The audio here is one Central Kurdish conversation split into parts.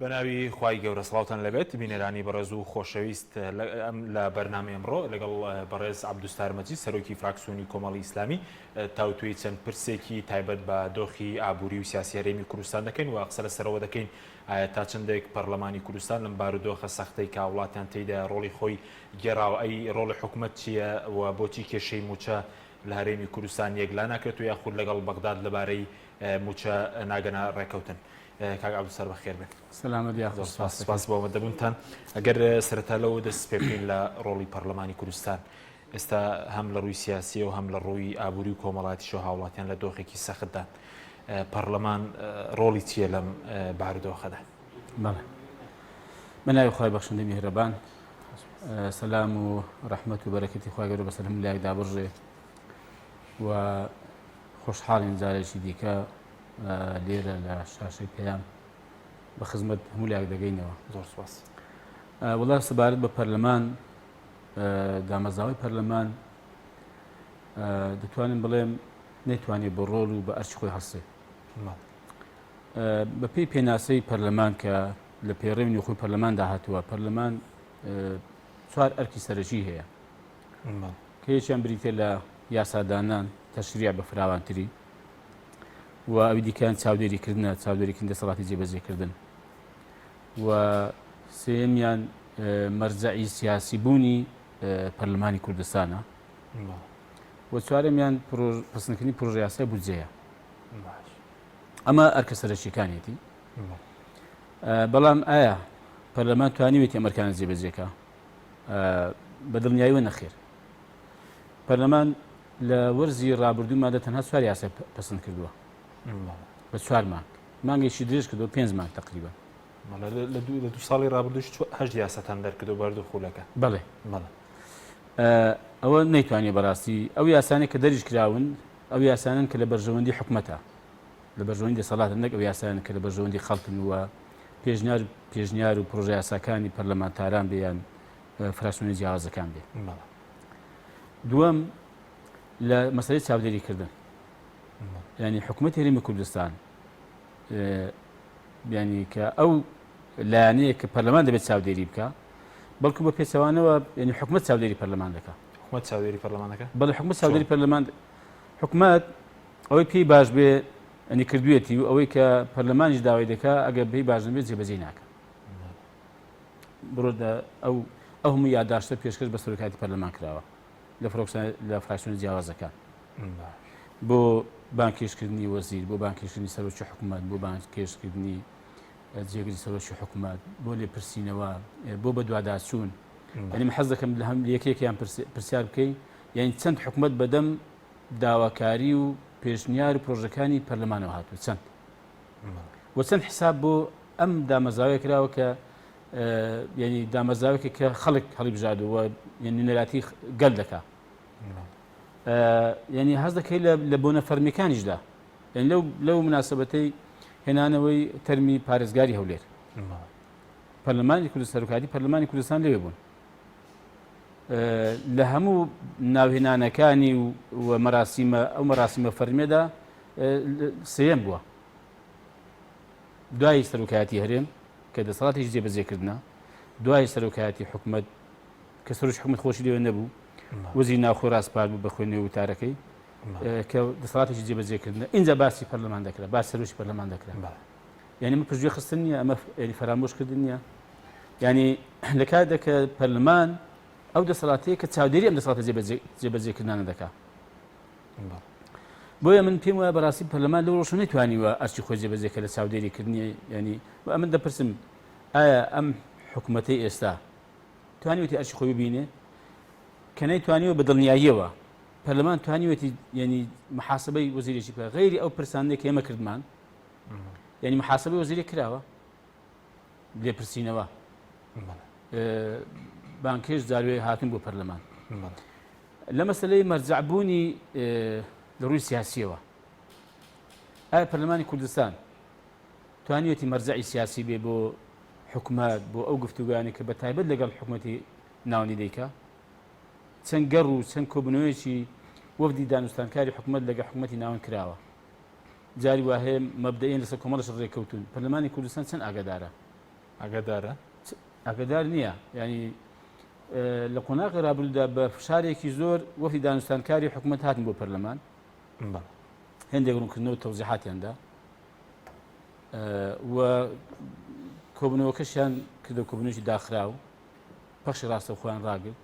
بەناوی خوای گەورە سڵاوتان لەبێت بینەرانی بەڕێز و خۆشەویست لە بەرنامەی ئەمڕۆ لەگەڵ بەڕێز عەبدوستارمەجید سەرۆکی فراکسیۆنی کۆمەڵی ئیسلامی تاوتوێی چەند پرسێکی تایبەت بە دۆخی ئابووری و سیاسی هەرێمی کوردستان دەکەین و قسە لەسەرەوە دەکەین تا چەندێک پەرلەمانی کوردستان لەم بارودۆخە سەختەی کە وڵاتیان تێیدا ڕۆڵی خۆی گێڕاوە ئەی ڕۆڵی حکوومەت چییە و بۆچی کێشەی موچە لە هەرێمی کوردستان یەکلا ناکرێت و یاخود لەگەڵ بەغداد لەبارەی موچە ناگەنە ڕێکەوتن. کاک عەبدوستار بەخێر بێت. سلامت یا سپاس بۆ ئەمەدەبوونتان. ئەگەر سەرەتا لەوە دەست پێ بکەین لە ڕۆڵی پەرلەمانی کوردستان ئێستا هەم لە ڕووی سیاسی و هەم لە ڕووی ئابووری و کۆمەڵاتیشەوە هاوڵاتیان لە دۆخێکی سەختدا پەرلەمان ڕۆڵی چییە لەم بارودۆخەدا؟ بەڵێ بەناوی خوای بەخشندەی میهرەبان، سەلام و ڕەحمەت و بەرەکەتی خوای گەورە بەسەر هەموو لایەکدا بڕژێ و خۆشحاڵین جارێکی دیکە لێرە لە شاشەی پێیان بە خزمەت هەموو لایەک دەگەینەوە. زۆر سوپاس. وەڵا سەبارەت بە پەرلەمان، دامەزراوەی پەرلەمان دەتوانم بڵێم نەیتوانێت بە ڕۆڵ و بە ئەرچی خۆی هەڵسێ. بە پێی پێناسەی پەرلەمان کە لە پێڕێونی خۆی پەرلەمان داهاتووە، پەرلەمان چوار ئەرکی سەرەکی هەیە کە یەکیان بریتێ لە یاسادانان تەشریع بە فراوانتری و ئەوی دیکەیان چاودێریکردنە، چاودێریکردن دەسەڵاتی جێبەجێکردن و سێمیان مەرجەعی سیاسی بوونی پەرلەمانی کوردستانە و چوارەمیان پەسەندکردنی پرۆژە یاسای بودجەیە. ئەمە ئەرکە سەرەکیەکانیەتی. بەڵام ئایا پەرلەمان توانیوێتی ئەم ئەرکانە جێبەجێکە؟ بە دڵنیاییوە نەخێر. پەرلەمان لە وەرزی ڕابردوومادا تەنها چوار یاسا پەسەند کردووە بە 4 مانگ، مانگێکی درێژ کردەوە 5 مانگ تقریبا. لە دو ساڵی ڕابردووش 8 یاساتان دەرکردەوە بەردوو خولەکە. بەڵێ ئەوە نەیتوانێت بەڕاستی ئەو یاسانێک کە دەریش کراون ئەو یاسانن کە لە بەرژەوەندی حکومەتە، لە بەرژەوەندی دەسەڵاتە، نەک ئەو یاسانن کە لە بەرژەوەندی خەڵکن وە پێشنیار و پرۆژە یاساکانی پەرلەمانتاران بێیان فراکسیۆنی جیاوازەکان بێ. دووەم لە مەسەلەی چاودێریکردن، ینی حکوومەتی هەرێمی کوردستان ینی کە ئەو لایەنەیە کە پەرلەمان دەبێت چاودێری بکە، بەڵکو بە پێچەوانەوە ینی حکوومەت چاودێری پەرلەمان دەکات. حکوومەت چاودێری پەرلەمانەکە؟ بەڵێ حکوومەت چاودێری پەرلەمان، حکوومەت ئەوەی پێی باش بێ ئەنی کردوێتی و ئەوەی کە پەرلەمانیش داوای دەکات ئەگەر پێی باش نبێت جێبەجێ ناکە. بڕۆ ئەو هەموو یادداشتە پێشکەش بە سەرۆکاتی پەرلەمان کراوە لە فراکسیۆنی جیاوازەکان بۆ بانکێشکردنی وەزیر، بۆ بانکێشکردنی سەرۆکی حکوومەت، بۆ بانکێشکردنی جێگری سەرۆکی حکوومەت، بۆ لێپرسینەوە، بۆ بە دوواداچوون. یعنی حەز دەکەم لە هەم یەکێکیان پرسیار بکەین، یعنی چەند حکوومەت بەدەم داواکاری و پێشنیار و پرۆژەکانی پەرلەمانەوە هاتووە، چەند و چەند حساب بۆ ئەم دامەزراوەیە کراوە کە ینی دامەزراوێکە کە خەڵک هەڵی بژاردووە، ینی نەراتی گەل دەکات. ینی هەز دەکەی لە بۆ نەفەرمیەکانیشدا، یعنی لەو مناسبەتەی هێنانەوەی تەرمی پارێزگاری هەولێر. پەرلەمانی کوردستان، سەرۆکاتی پەرلەمانی کوردستان لەوێ بوون. لە هەموو ناوهێنانەکانی و ئەو مەراسیمە فەرمیێدا سێیەم بووە، دوای سەرۆکایەتی هەرێم کە دەسەڵاتێکی جێبەجێکردنە، دوای سەرۆکایەتی حکوومەت کە سەرۆکی حکوومەت خۆشی لێوە نەبوو، وەزیری ناوخۆ ڕاستپال بوو بە خوێندنەوەی وتارەکەی کە دەسەڵاتێکی جێبەجێکردنە. ئینجا باسی پەرلەمان دەکرا، باسی سەرۆکی پەرلەمان دەکرا. یعنی من پشتگوێ خستن نییە، ئەمە ینی فەرامۆشکردن نییە. ینی لە کاتێک کە پەرلەمان ئەو دەسەڵاتەیە کە چاودێری ئەم دەسەڵاتە جێبەجێکردنانە دەکات. بۆیە من پێم وایە بەڕاستی پەرلەمان لەو ڕۆژە نەیتوانیوە ئەرچی خۆی جێبەجێکە لە چاودێریکردنی. ینی ئەمن دەپرسم ئایا ئەم حکوومەتەی ئێستا توانیوێتی ئەرچی خۆی ببینێ کە نەیتوانیوە بە دڵنیاییەوە پەرلەمان توانیوێتی ینی محاسبەی وەزیرێکی بکات غەیری ئەو پرسانەی کە ئێمە کردمان، ینی محاسبەی وەزیرێک کراوە لێپرسینەوە، بانکێش جاروێ هاتن بۆ پەرلەمان لە مەسەلەی مەرجەعبوونی لە ڕووی سیاسیەوە. ئایا پەرلەمانی کوردستان توانیوێتی مەرجەعی سیاسی بێ بۆ حکوومەت، بۆ ئەو گفتوگویانی کە بە تایبەت لەگەڵ حکوومەتی ناونی دەیکا؟ چەند گەڕ و چەند کۆبنەوەیەکی وەفدی دانوستانکاری حکوومەت لەگە حکوومەتی ناون کراوە. جاری وهەیە مەبدەئیان لەسەر کۆمەڵەش ڕێکەوتون. پەرلەمانی کوردستان چەند ئاگادارە ئەگەدارە ئاگدار نییە ینی لە قۆناغی رابررودا بە فشارێکی زۆر وەفی دانوستانکاری حکوومەت هاتن بۆ پەرلەمان هەندێک ڕوونکردنەوە تەوزیحاتیاندا و کۆبنەوەکەشیان کردە کۆبنەوەی داخرا و پەخشی ڕاستە خۆیان ڕاگرت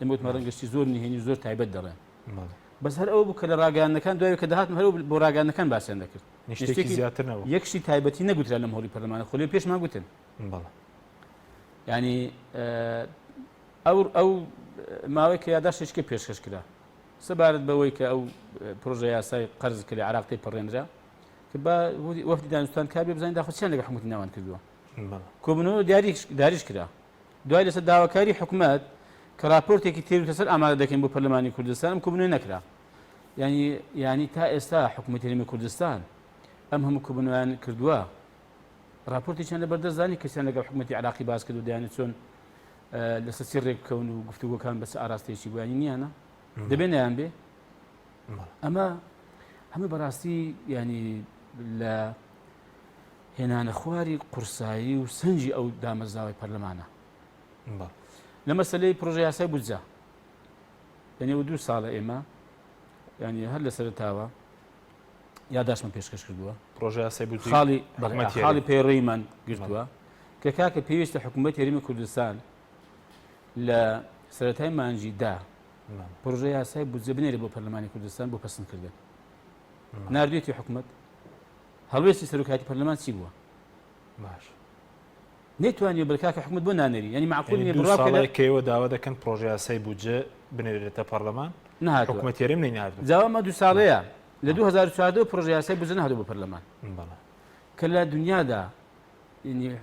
ئەمە وتمە ڕەنگەشتی زۆر نهێنی زۆر تایبەت دەڵێن بەس هەر ئەو بوو کە لە ڕاگەیانەکان دوای کە داهاتن هەر بۆ ڕاگەیانەکان باسییان دەکرد نیشتێکی زیاترنەوە یەکشی تایبەتی نەگوترا لەم هەوڵی پەرلەمانە خۆ لێ پێشمان گوتن ینی ئەو ماوەی کە یاداشتێکە پێشکەش کرا سەبارەت بەوەی کە ئەو پرۆژە یاسای قەرز کرد لە عراقی پەڕێنرا کە بە وەفتی دانوستان کابێ بزانین داخوچیان لەگە حکومەتی ناوان کردووە کۆبنەوە داریش کرا دوای لەسەر داواکاری حکوومەت کە راپۆرتێکی تێر لەسەر ئامادە دەکەین بۆ پەرلەمانی کوردستان ئەم کۆبنەوە نەکرا ینی تا ئێستا حکوومەتی هەرێمی کوردستان ئەم هەموو کۆبنەوەیان کردووە راپۆرتێکیان لەبەردەستدانی کەسیان لەگەڵ حکوومەتی عراقی باس کرد و دەیانێت چۆن لەسەر سیرێک بکەون و گفتوگۆکان بەس ئاراستێکی بۆیانی نییانە دەبێت نیان بێ ئەمە هەموو بەڕاستی ینی لە هێنانە خواری قورسایی و سنجی ئەو دامەزراوەی پەرلەمانە لە مەسەلەی پرۆژە یاسای بودجە یعنی 2 ساڵە ئێمە ینی هەر لە سەرتاوە یاداشمان پێشکەش کردووە پرۆژە یاسای بودجە خاڵی پەیڕێیمان گرتووە کە کاکە پێویستە حکوومەت هەرێمی کوردستان لە سەرەتای مانجیدا پرۆژە یاسای بودجە بنێرێ بۆ پەرلەمانی کوردستان بۆ پەسەندکردن ناردوێتی حکوومەت هەڵوێستی سەرۆکایەتی پەرلەمان چی بووە باش نەیتوانێت بەرکاکە حکوومەت بۆ نانێری ینی معقول نییە بڕاکەوە داوا دەکەن پرۆژە یاسای بودجە بنێرێتە پەرلەمان حکوومەت هەرێم نەیناردووە جاوامە 2 ساڵەیە لە 2014 پرۆژە یاسای بودجە نهاتووە بۆ پەرلەمان کە لە دنیادا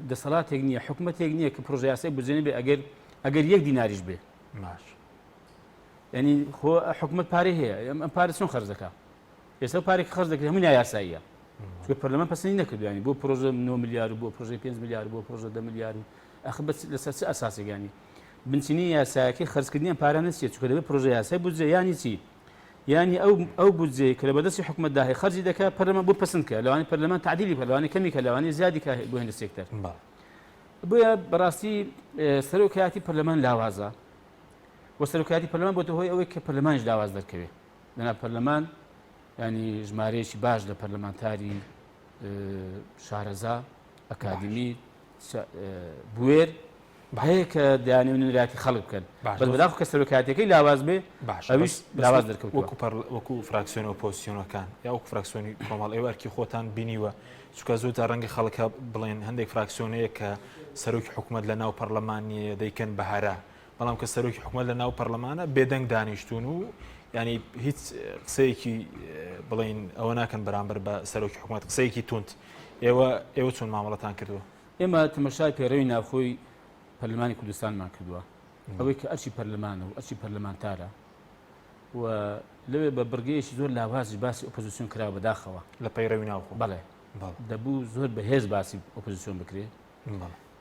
دەسەڵاتێک نییە حکوومەتێک نییە کە پرۆژە یاسای بودجە بێ ئەگەر 1 دیناریش بێ باش ینی خۆ حکوومەت پارەی هەیە ئەم پارە چۆن خەرج دەکات ئێستا پارێکی خەرج دەکرێت هەموو یاساییە چکە پەرلەمان پەسەندی نەکردوانی بۆ پرۆژە 9 میلیارد بۆ پرۆژە 5 میلیارد بۆ پرۆژە 10 میلیارد ئەخ لەسەر چ ئەساسێکانی بنچینی یاسایەکەی خەرجکردنیان پارە نەچێت چکە دەبێت پرۆژە یاسای بودجە یانی چی یانی ئەو بودجەیە کە لە بەدەستی حکوومەتدا هەیە خەرجی دەکات پەرلەمان بۆ پەسەندکە لەوانی پەرلەمان تعدیلی لەوانی کەمی کە لەوانی زیادی کە بۆ هێندە سێکتەر بۆیە بەڕاستی سەرۆکایەتی پەرلەمان لاوازە و سەرۆکایەتی پەرلەمان بۆتە هۆی ئەوەی کە پەرلەمانیش لاواز دەرکەوێت لەنا پەرلەمان ینی ژمارەیەکی باش لە پەرلەمانتاری شارەزا ئەکادمی بوێر هەیە کە دایانێ نوێنەراتی خەڵک بکەن بەداخ کە سەرۆکایەتەکەی لاواز بێ ئەویش لاواز دەرکەوت وەکو فراکسیۆن ئۆپۆزیسیۆنەکان یا وەکو فراکسیۆنی کۆمەڵ ئێوە ئەرکی خۆتان بینیوە چکە زۆر تا ڕەنگە خەڵکە بڵێن هەندێک فراکسیۆنەیە کە سەرۆکی حکوومەت لە ناو پەرلەمانیە دەیکەن بەهارا بەڵام کە سەرۆکی حکوومەت لە ناو پەرلەمانە بێدەنگ دانیشتون و ینی هیچ قسەیەکی بڵین ئەوە ناکەن بەرامبەر بە سەرۆکی حکوومەت قسەیەکی تونت ئێوە چۆن مامەڵەتان کردووە ئێمە تەمەشای پێڕەوی ناوخۆی پەرلەمانی کوردستانمان کردووە ئەوەی کە ئەرچی پەرلەمانە و ئەرچی پەرلەمانتارە و لەوێ بە بڕگەیەکی زۆر لاوازی باسی ئۆپۆزیسیۆن کراوە بەداخەوە لە پەیڕەوی ناوخۆ بەڵێ دەبوو زۆر بەهێز باسی ئۆپۆزیسیۆن بکرێ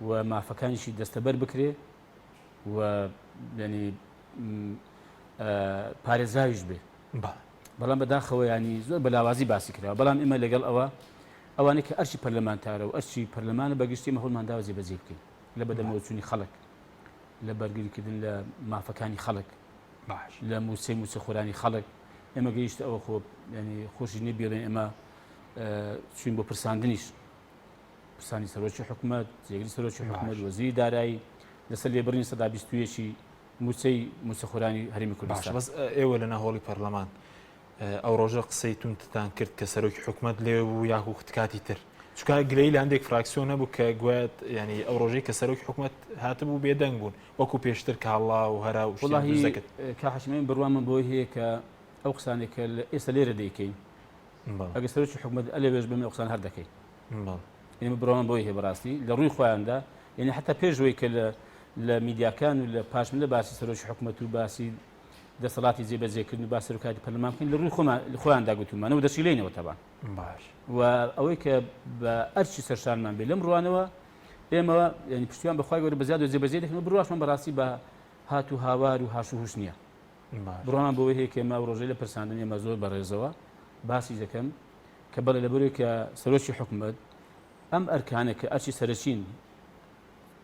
و مافەکانیشی دەستەبەر بکرێ و ینی پارێزاویش بێ بەڵام بەداخەوە ینی زۆر بە لاوازی باسی کراوە بەڵام ئێمە لەگەڵ ئەوانەی کە ئەرچی پەرلەمانتارە و ئەرچی پەرلەمانە بەگشتی مەهۆڵمانداوە جێبەجێ بکەین لە بەدەمەوەچوونی خەڵک لە بەرگریکردن لە مافەکانی خەڵک لە موسە خۆرانی خەڵک ئێمە گەیشت ئەوە خۆ ینی خۆشی نەبیێڵێن ئێمە چوین بۆ پرساندنیش پرسانی سەرۆکی حکوومەت جێگری سەرۆکی حکوومەت وەزیری دارایی لەسەر لێبڕین سەدا 22 موسە خۆرانی هەرێمی کوردستان بەس ئێوە لە ناهۆڵی پەرلەمان ئەو ڕۆژە قسەی تونتتان کرد کە سەرۆکی حکوومەت لێ بوو یاخو کاتی تر چکە گرەی لە هەندێک فراکسیۆن نەبوو کە گوێت ینی ئەو ڕۆژەی کە سەرۆکی حکوومەت هاتبوو بێدەنگ بوون وەکو پێشتر کاڵا و هەرا و کا حشمین بڕوامە بۆی هەیە کە ئەو قسانێکە ئێستا لێرە دەیکەین ئەگە سەرۆکی حکوومەت ئەلێ بێژ بێمە قسان هەر دەکەین ئێمە بڕوامە بۆی هەیە بەڕاستی لە ڕووی خۆیاندا یعنی حتا پێشەوەی کە لە میدیاکان و لە پاشمن لە باسی سەرۆکی حکوومەت و باسی دەسەڵاتی جێبەجێکردن و باسی سەرۆکایەتی پەرلەمان بکەین لە ڕووی خۆیاندا گوتومانە و دەشیلێنەوە تەبان باش و ئەوەی کە بە ئەرچی سەرشانمان بێ لەم ڕوانەوە ئێمە ینی پشتیوان بەخوای گەورە بەزیاد و جێبەجێ دەکەن و بڕواشمان بەڕاستی بە هات و هاوار و هاش و هوش نییە بڕوان بەوەی هەیە کە ئێمە ڕۆژەی لە پرساندن ئێمە زۆر بەڕێزەوە باسی دەکەم کە بەڵێ لەبەرەوەی کە سەرۆکی حکوومەت ئەم ئەرکانە کە ئەرچی سەرچین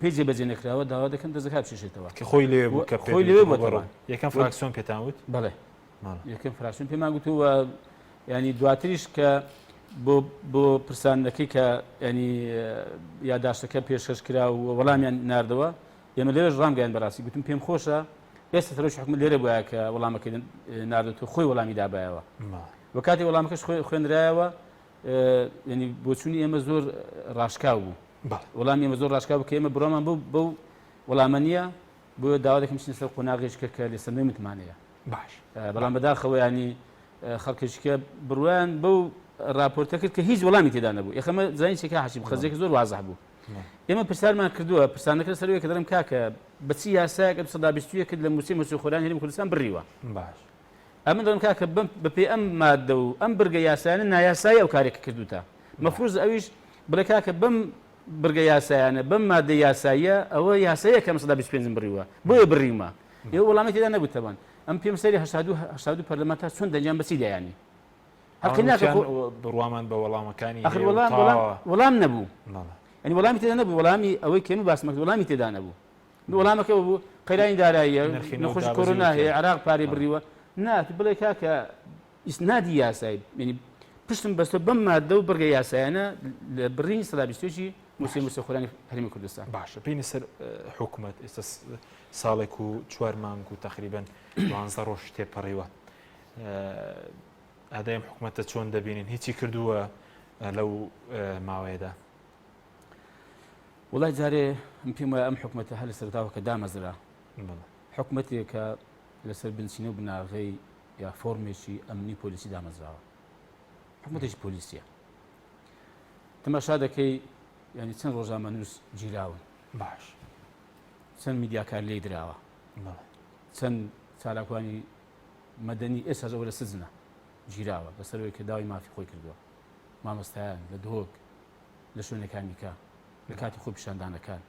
پێی جێبەجێ نەکراوە داوا دەکەن دەزەکە بشێتەوە کە خۆی لێ بوو کە خۆی لێ بوو یەکەم فراکسیۆن پێتان وت بەڵێ یەکەم فراسیۆن پێمان گوتووە ینی دواتریش کە بۆ پرسانەکەی کە ینی یاداشتەکە پێشکەش کرا و وەڵامیان ناردەوە ئێمە لێرەش ڕامگەیان بەڕاستی گوتم پێم خۆشە ئێستا تەرەوش حکومت لێرە بووە کە وەڵامەکەی ناردێتەوە خۆی وەڵامی دابایەوە وە کاتی وەڵامەکەش خوێنرایەوە ینی بۆچوونی ئێمە زۆر ڕاشکاو بوو وەڵامی ئێمە زۆر ڕاشکاو بوو کە ئێمە بڕۆمان بەو وەڵامە نییە بۆ داوا دەکەم چین سەر قۆناغێشکە کە لێسەرمەی متمانەیە باش بەڵام بەداخەوە ینی خەڵکیشکە بڕوان بەو راپۆرتە کرد کە هیچ وەڵامی تێدا نەبوو یەخەمە زانینێکا حەشیم خەزێکی زۆر وازح بوو ئێمە پرسیارمان کردووە پرسانەکە سەرەوەی کە دەڵێم کاکە بەچی یاسایەکە 22 کرد لە موسیقی مەسیحخۆرانی هەرێمی کوردستان بڕیوە باش ئەمە دەڵێم کاکە بەپێی ئەم مادە و ئەم بڕگە یاسایانە نایاسایی ئەو کارێکە کردوتە مەفروض ئەویش بڵێ کاکە بەم بڕگە یاسایانە بەم مادە یاساییە ئەوە یاساییە کە 25 بڕیوە بۆیە بڕیمە ئێوە وەڵامی تێدا نەبوو تەوان ئەم پێم سەری 82 پەرلەمانتا چۆن دەنجام بەچی دایانی بڕوامان بە وەڵامەکانی وەڵام نەبوو ئەنی وەڵامی تێدا نەبوو وەڵامی ئەوەی کێمە باسمەکە وەڵامی تێدا نەبوو وەڵامەکە بوو قەیرانی داراییە نەخۆش کۆرۆنا هەیە عراق پارێ بڕیوە نات بڵێ کاکە ئیسنادی یاسایی ینی پشتم بەستە بەم مادە و بڕگە یاسایانە لە بڕینی سەدا 20 موسیقی مەسیحخۆرانی هەرێمی کوردستان باشە پێینە سەر حکوومەت ئێستا ساڵێک و 4 مانگ و تقریبەن 12 ڕۆژ تێپەڕیوە ئادایم حکوومەتە چۆن دەبینین هیچی کردووە لەو ماوەیەدا وڵای جارێ پێم وایە ئەم حکوومەتە هەر لە سەرتاوە کە دامەزرا حکوومەتێکە لەسەر بنچینە و بناغەی یا فۆرمێکی ئەمنی پۆلیسی دامەزراوە حکوومەتێکی پۆلیسیە تەماشا دەکەی ینی چەند ڕۆژنامە نووس گیراون باش چەند میدیاکار لێی دراوە چەند چالاکوانی مەدەنی ئێستاژەوە لە سزنە گیراوە بەسەرەوەی کە داوای مافی خۆی کردووە مامۆستایان لە دۆک لە شوێنەکانی کە لە کاتی خۆی پیشاندانەکان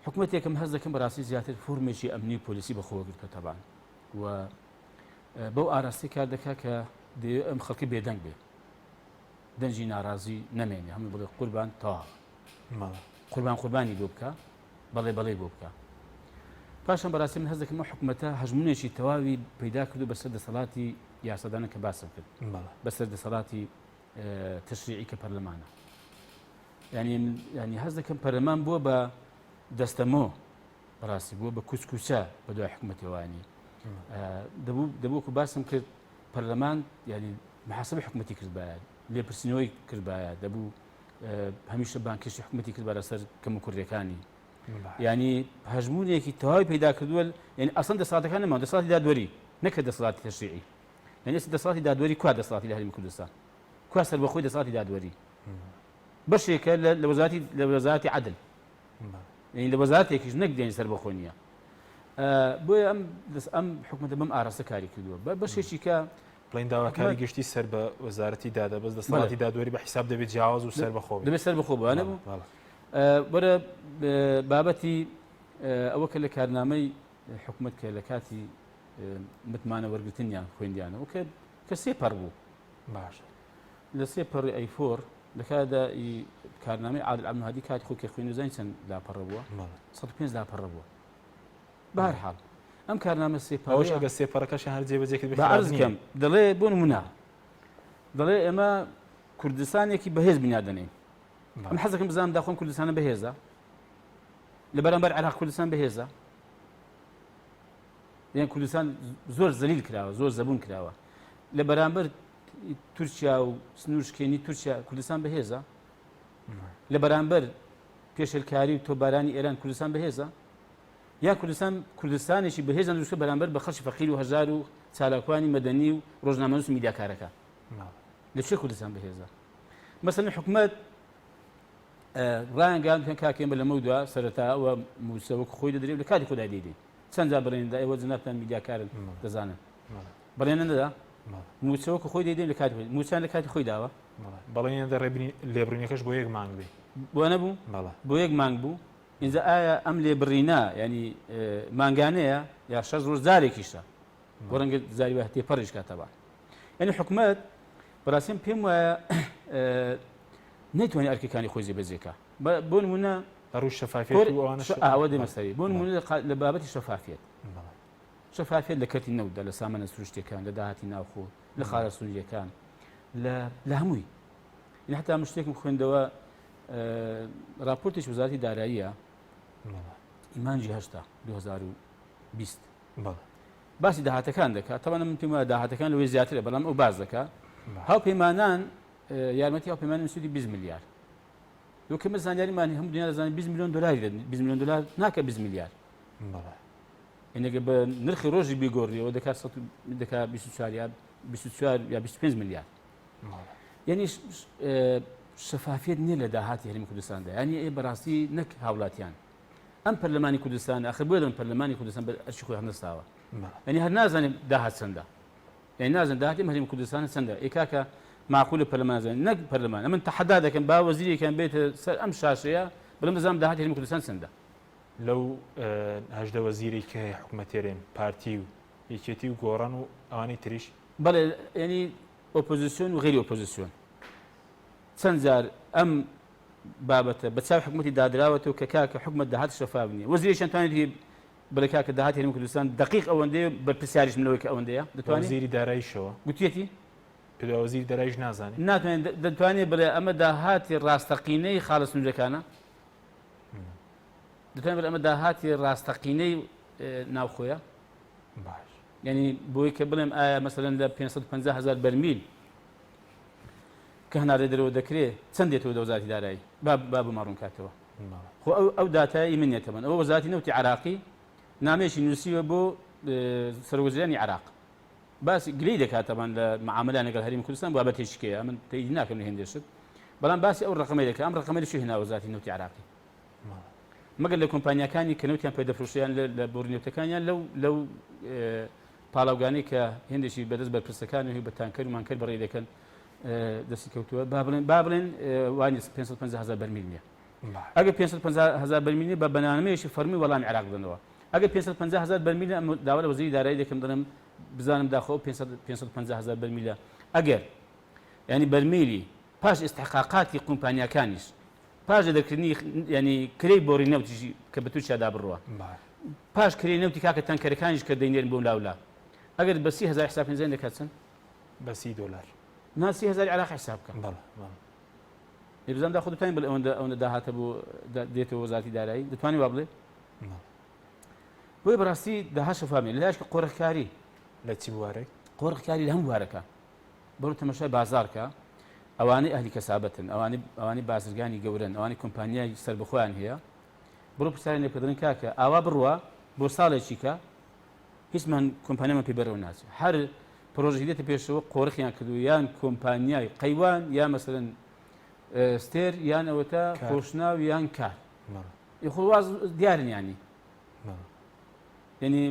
حکوومەتێکم هەز دەکەم بەڕاستی زیاتر فۆرمێکی ئەمنی پۆلیسی بەخۆوە گرتووە تەبان و بەو ئاراستی کار دەکا کە ئەم خەڵکی بێدەنگ بێ دەنجی ناڕازی نەمێنێ هەموو بڵێ قوربان تەواو قوربانی بۆ بکە بەڵێ بۆ بکە پاشان بەڕاستی من هەز دەکەم حکوومەتە هەژمونێکی تەواوی پەیدا کردو بەسەر دەسەڵاتی یاسادانە کە باسم کرد بەسەر دەسەڵاتی تشریعی کە پەرلەمانە ینی هەز دەکەم پەرلەمان بووە بە دەستەمۆ بەڕاستی بووە بە کوچکوچە بە دوای حکوومەتێوانی دەبوو و باسم کرد پەرلەمان ینی محاسبە حکوومەتی کردبایە لێپرسینەوەی کردبایە دەبوو هەمیشە بانکشی حکوومەتی کرد بە لەسەر کەم و کوردەکانی ینی هەژمونێکی تەواوی پەیدا کردووە یعنی ئەسڵ دەسەڵاتەکان نەما دەسەڵاتی دادوەری نەکە دەسەڵاتی تەشریعی یعنی ئێستا دەسەڵاتی دادوەری کوا دەسەڵاتی لە هەرێمی کوردستان کوا سەربەخۆی دەسەڵاتی دادوەری بەشێکە لە وەزارەتی عەدل یعنی لە وەزارەتێکیش نەک دێنی سەربەخۆ نییە بۆیە ئەم حکوومەتە بەم ئاراستە کاری کردووە بەشێکی کە بڵین داواکاری گشتی سەر بە وەزارەتی دادا بەس دەسەڵاتی دادوەری بە حیساب دەبێت جیاواز و سەربەخۆ دەبێت سەربەخۆ بووانە بوو وەرە بابەتی ئەوە کە لە کارنامەی حکوومەت کە لە کاتی متمانە وەرگرتنیان خوێندیانەوە کە سێ پەڕ بوو باش لە سێ پەڕی ئەیفۆر لە کادا کارنامەی عادل عەبدولهادی کاتی خۆ کە خوێن و زانین چەند لاپەڕە بووە 105 لاپەڕە بووە بەهەرحاڵ ئەم کارنامە سێ پەڕەش ئەگە سێ پەڕەکەشیان هەر جێبەجێ کرد بەعەرز بکەم دەڵێ بۆ نمونە دەڵێ ئێمە کوردستانێکی بەهێز بنیادەنین ئەم حەزەکەم بزانم داخۆم کوردستانە بەهێزە لە بەرامبەر عێراق کوردستان بەهێزە یان کوردستان زۆر زەلیل کراوە زۆر زەبوون کراوە لە بەرامبەر تورکیا و سنوورشکێنی تورکیا کوردستان بەهێزە لە بەرامبەر پێشەلکاری و تۆبارانی ئێران کوردستان بەهێزە یا کوردستانێکی بەهێزان دروستکە بەرامبەر بە خەڵکی فەقیر و هەژار و چالاکوانی مەدەنی و ڕۆژنامەنووس و میدیاکارەکە لەکوێ کوردستان بەهێزە مەسەڵەن حکوومەت ڕایانگەیان بکەن کاکێمە لەمە دووە سەرەتاوە موسەوەک خۆی دەدرێت لە کاتی خۆدا دەیدین چەند جا بڕێندا ئێوە جنابتان میدیاکارن دەزانن بڕێنە نەدا موسەوەکە خۆی دەیدین لە کاتی خۆی موچان لە کاتی خۆی داوە بەڵێنێدا لێبڕینەکەش بۆ یەک مانگ بێ بۆ نەبوو بۆ یەک مانگ بوو اینجا ئایا ئەم لێبڕینە ینی مانگانەیە یا 6 ڕۆژ جارێکیشە بۆ ڕەنگە زاری وایە تێپەڕیش کاتەوە یعنی حکوومەت بەڕاستیم پێم وایە نەیتوانێت ئەرکەکانی خۆی جێبەجێکە بۆ نمونە ڕوو شەفافیت و ئەوانە ئەوە دەمەسەری بۆ نمونە لە بابەتی شەفافیت شەفافیت لە کەرتی نەوتدا لە سامانە سروشتەکان لە داهاتی ناوخۆ لە خاڵە سووریەکان لە هەمووی حتا شتێکم خوێندەوە راپۆرتێکی وزارەتی داراییە ئیمانجی 2020 باسی داهاتەکان دەکات تەوانە من پێم وایە داهاتەکان لەوەی زیاترە بەڵام ئەو باز دەکات هاوپەیمانان یارمەتی هاوپەیمانی سوودی 20 میلیارد کەمە زانیاریمان هەموو دنیا دەزانێت 20 میلیۆن دلاری 20 میلیۆن دلار ناکە 20 میلیارد ئەگە بە نرخی ڕۆژی بیگۆڕیەوە دەکات 24 یا 25 میلیارد یعنی شەفافیت نییە لە داهاتی هەرێمی کوردستاندا یعنی بەڕاستی نەک هاوڵاتیان ئەم پەرلەمانی کوردستان ئاخر بۆ دەم پەرلەمانی کوردستان بە ئەرشی خۆی هەڵنەستاوە یعنی هەر نازانێت داهات چەندە یعنی نازانێت داهاتی هەرێمی کوردستان چەندە ئێکاکە معقولە پەرلەمان زانێت نەک پەرلەمان ئەمن تەحەدا دەکەم با وەزیرێکیان بێتە سەر ئەم شاشەیە بەڵام دەزانم داهاتی هەرێمی کوردستان چەندە لەو هەژدە وەزیری کە حکوومەتێرێن پارتی و یەکێتی و گۆڕان و ئەوانەی تریش بەڵێ ینی ئۆپۆزیسیۆن و غیری ئۆپۆزیسیۆن چەند جار ئەم بابەتە بە چاو حکوومەتی دادراوەتەوە کە کاکە حکوومەت داهات شەفاف نییە وەزیریشان توانێت بڵێ کاکە داهاتی هەرێمی کوردستان دقیق ئەوەندەیە بەرپرسیاریش منەوەی کە ئەوەندەیە دەتوانێت وەزیری داراییشەوە گوتێتی وەزیری داراییش نازانێت ناتوانێت دەتوانێت بڵێ ئەمە داهاتی ڕاستەقینەی خاڵە سنوورەکانە دەتوانێت بڵێ ئەمە داهاتی ڕاستەقینەی ناوخۆیە باش یعنی بۆی کە بڵێم ئایا مەسەلەن لە 550,000 بەرمیل کە هەنارێ دەرەوە دەکرێت چەند دێتەوە دە وەزارەتی دارایی با بماڕوون کاتەوە خۆ ئەو داتایی من نێتەمەن ئەوە وەزارەتی نەوتی عراقی نامێشی نووسیوە بۆ سەرۆکوەزیرانی عراق باسی گلەی دەکاتەمان لە معاملە لەگەڵ هەرێمی کوردستان بابەتێکیەیە من تێی ناکەم لە هێندێشت بەڵام باسی ئەو ڕقەمەی دەکات ئەم ڕقەمەیشی هێنا وەزارەتی نەوتی عراقی مەگەر لە کۆمپانیەکانی کە نەوتیان پێدەفرۆشیان لە بۆڕنیوتەکانیان لەو پاڵاوگانی کە هێندێکی بەدەست بەرپرسەکانی بە تانکەر و مانکەر بەڕێ دەکەن دەستی کەوتووە با بڵێن وانی 550,000 بەرمیل نییە ئەگەر 550,000 بەرمیل بە بەنامەیەکی فەرمی وەڵامی عراق بدەنەوە ئەگەر 550,000 بەرمیل داوا لە وەزیری دارایی دەکەم دەڵێم بزانم داخۆ 550,000 بەرمیلە ئەگەر ینی بەرمیلی پاش ئستحقاقاتی کۆمپانیەکانیش پاش دەکردنی ینی کرێی بۆڕی نەوتیشی کە بە تووشیادا بڕوە پاش کرێی نەوتی کاکە تانکەرەکانیش کە دەینێن بۆم لاولا ئەگەر بە 30,000 حساب پێنجێن دەکات چەند بە 30 دلار نا 30,000 عراق حساب بکەم بزانم داخۆ دەتوانین بڵێ ئەوەندە داهاتە بۆ دێتەوە وەزارەتی دارایی دەتوانین وا بڵێ بۆی بەڕاستی داها شەفافە لەلایەش کە قۆڕەکاری لە چی بوارێک قۆڕەکاری لە هەموو بوارەکە بەڕۆ تەماشای بازارکە ئەوانەی ئەهلی کەسابەتن ئەوانەی بازرگانی گەورن ئەوانەی کۆمپانیای سەربەخۆیان هەیە بڕۆ پرسیارێن لێکردن کاکە ئاوا بڕوە بۆ ساڵێکی کە هیچمان کۆمپانیامان پێ بەرەوە ناچێت هەر پرۆژەی دێتە پێشەوە قۆڕخیان کردو یان کۆمپانیای قەیوان یا مەسەلەن ستێر یان ئەوەتە خۆشناو یان کار خۆ واز دیارن ینی ینی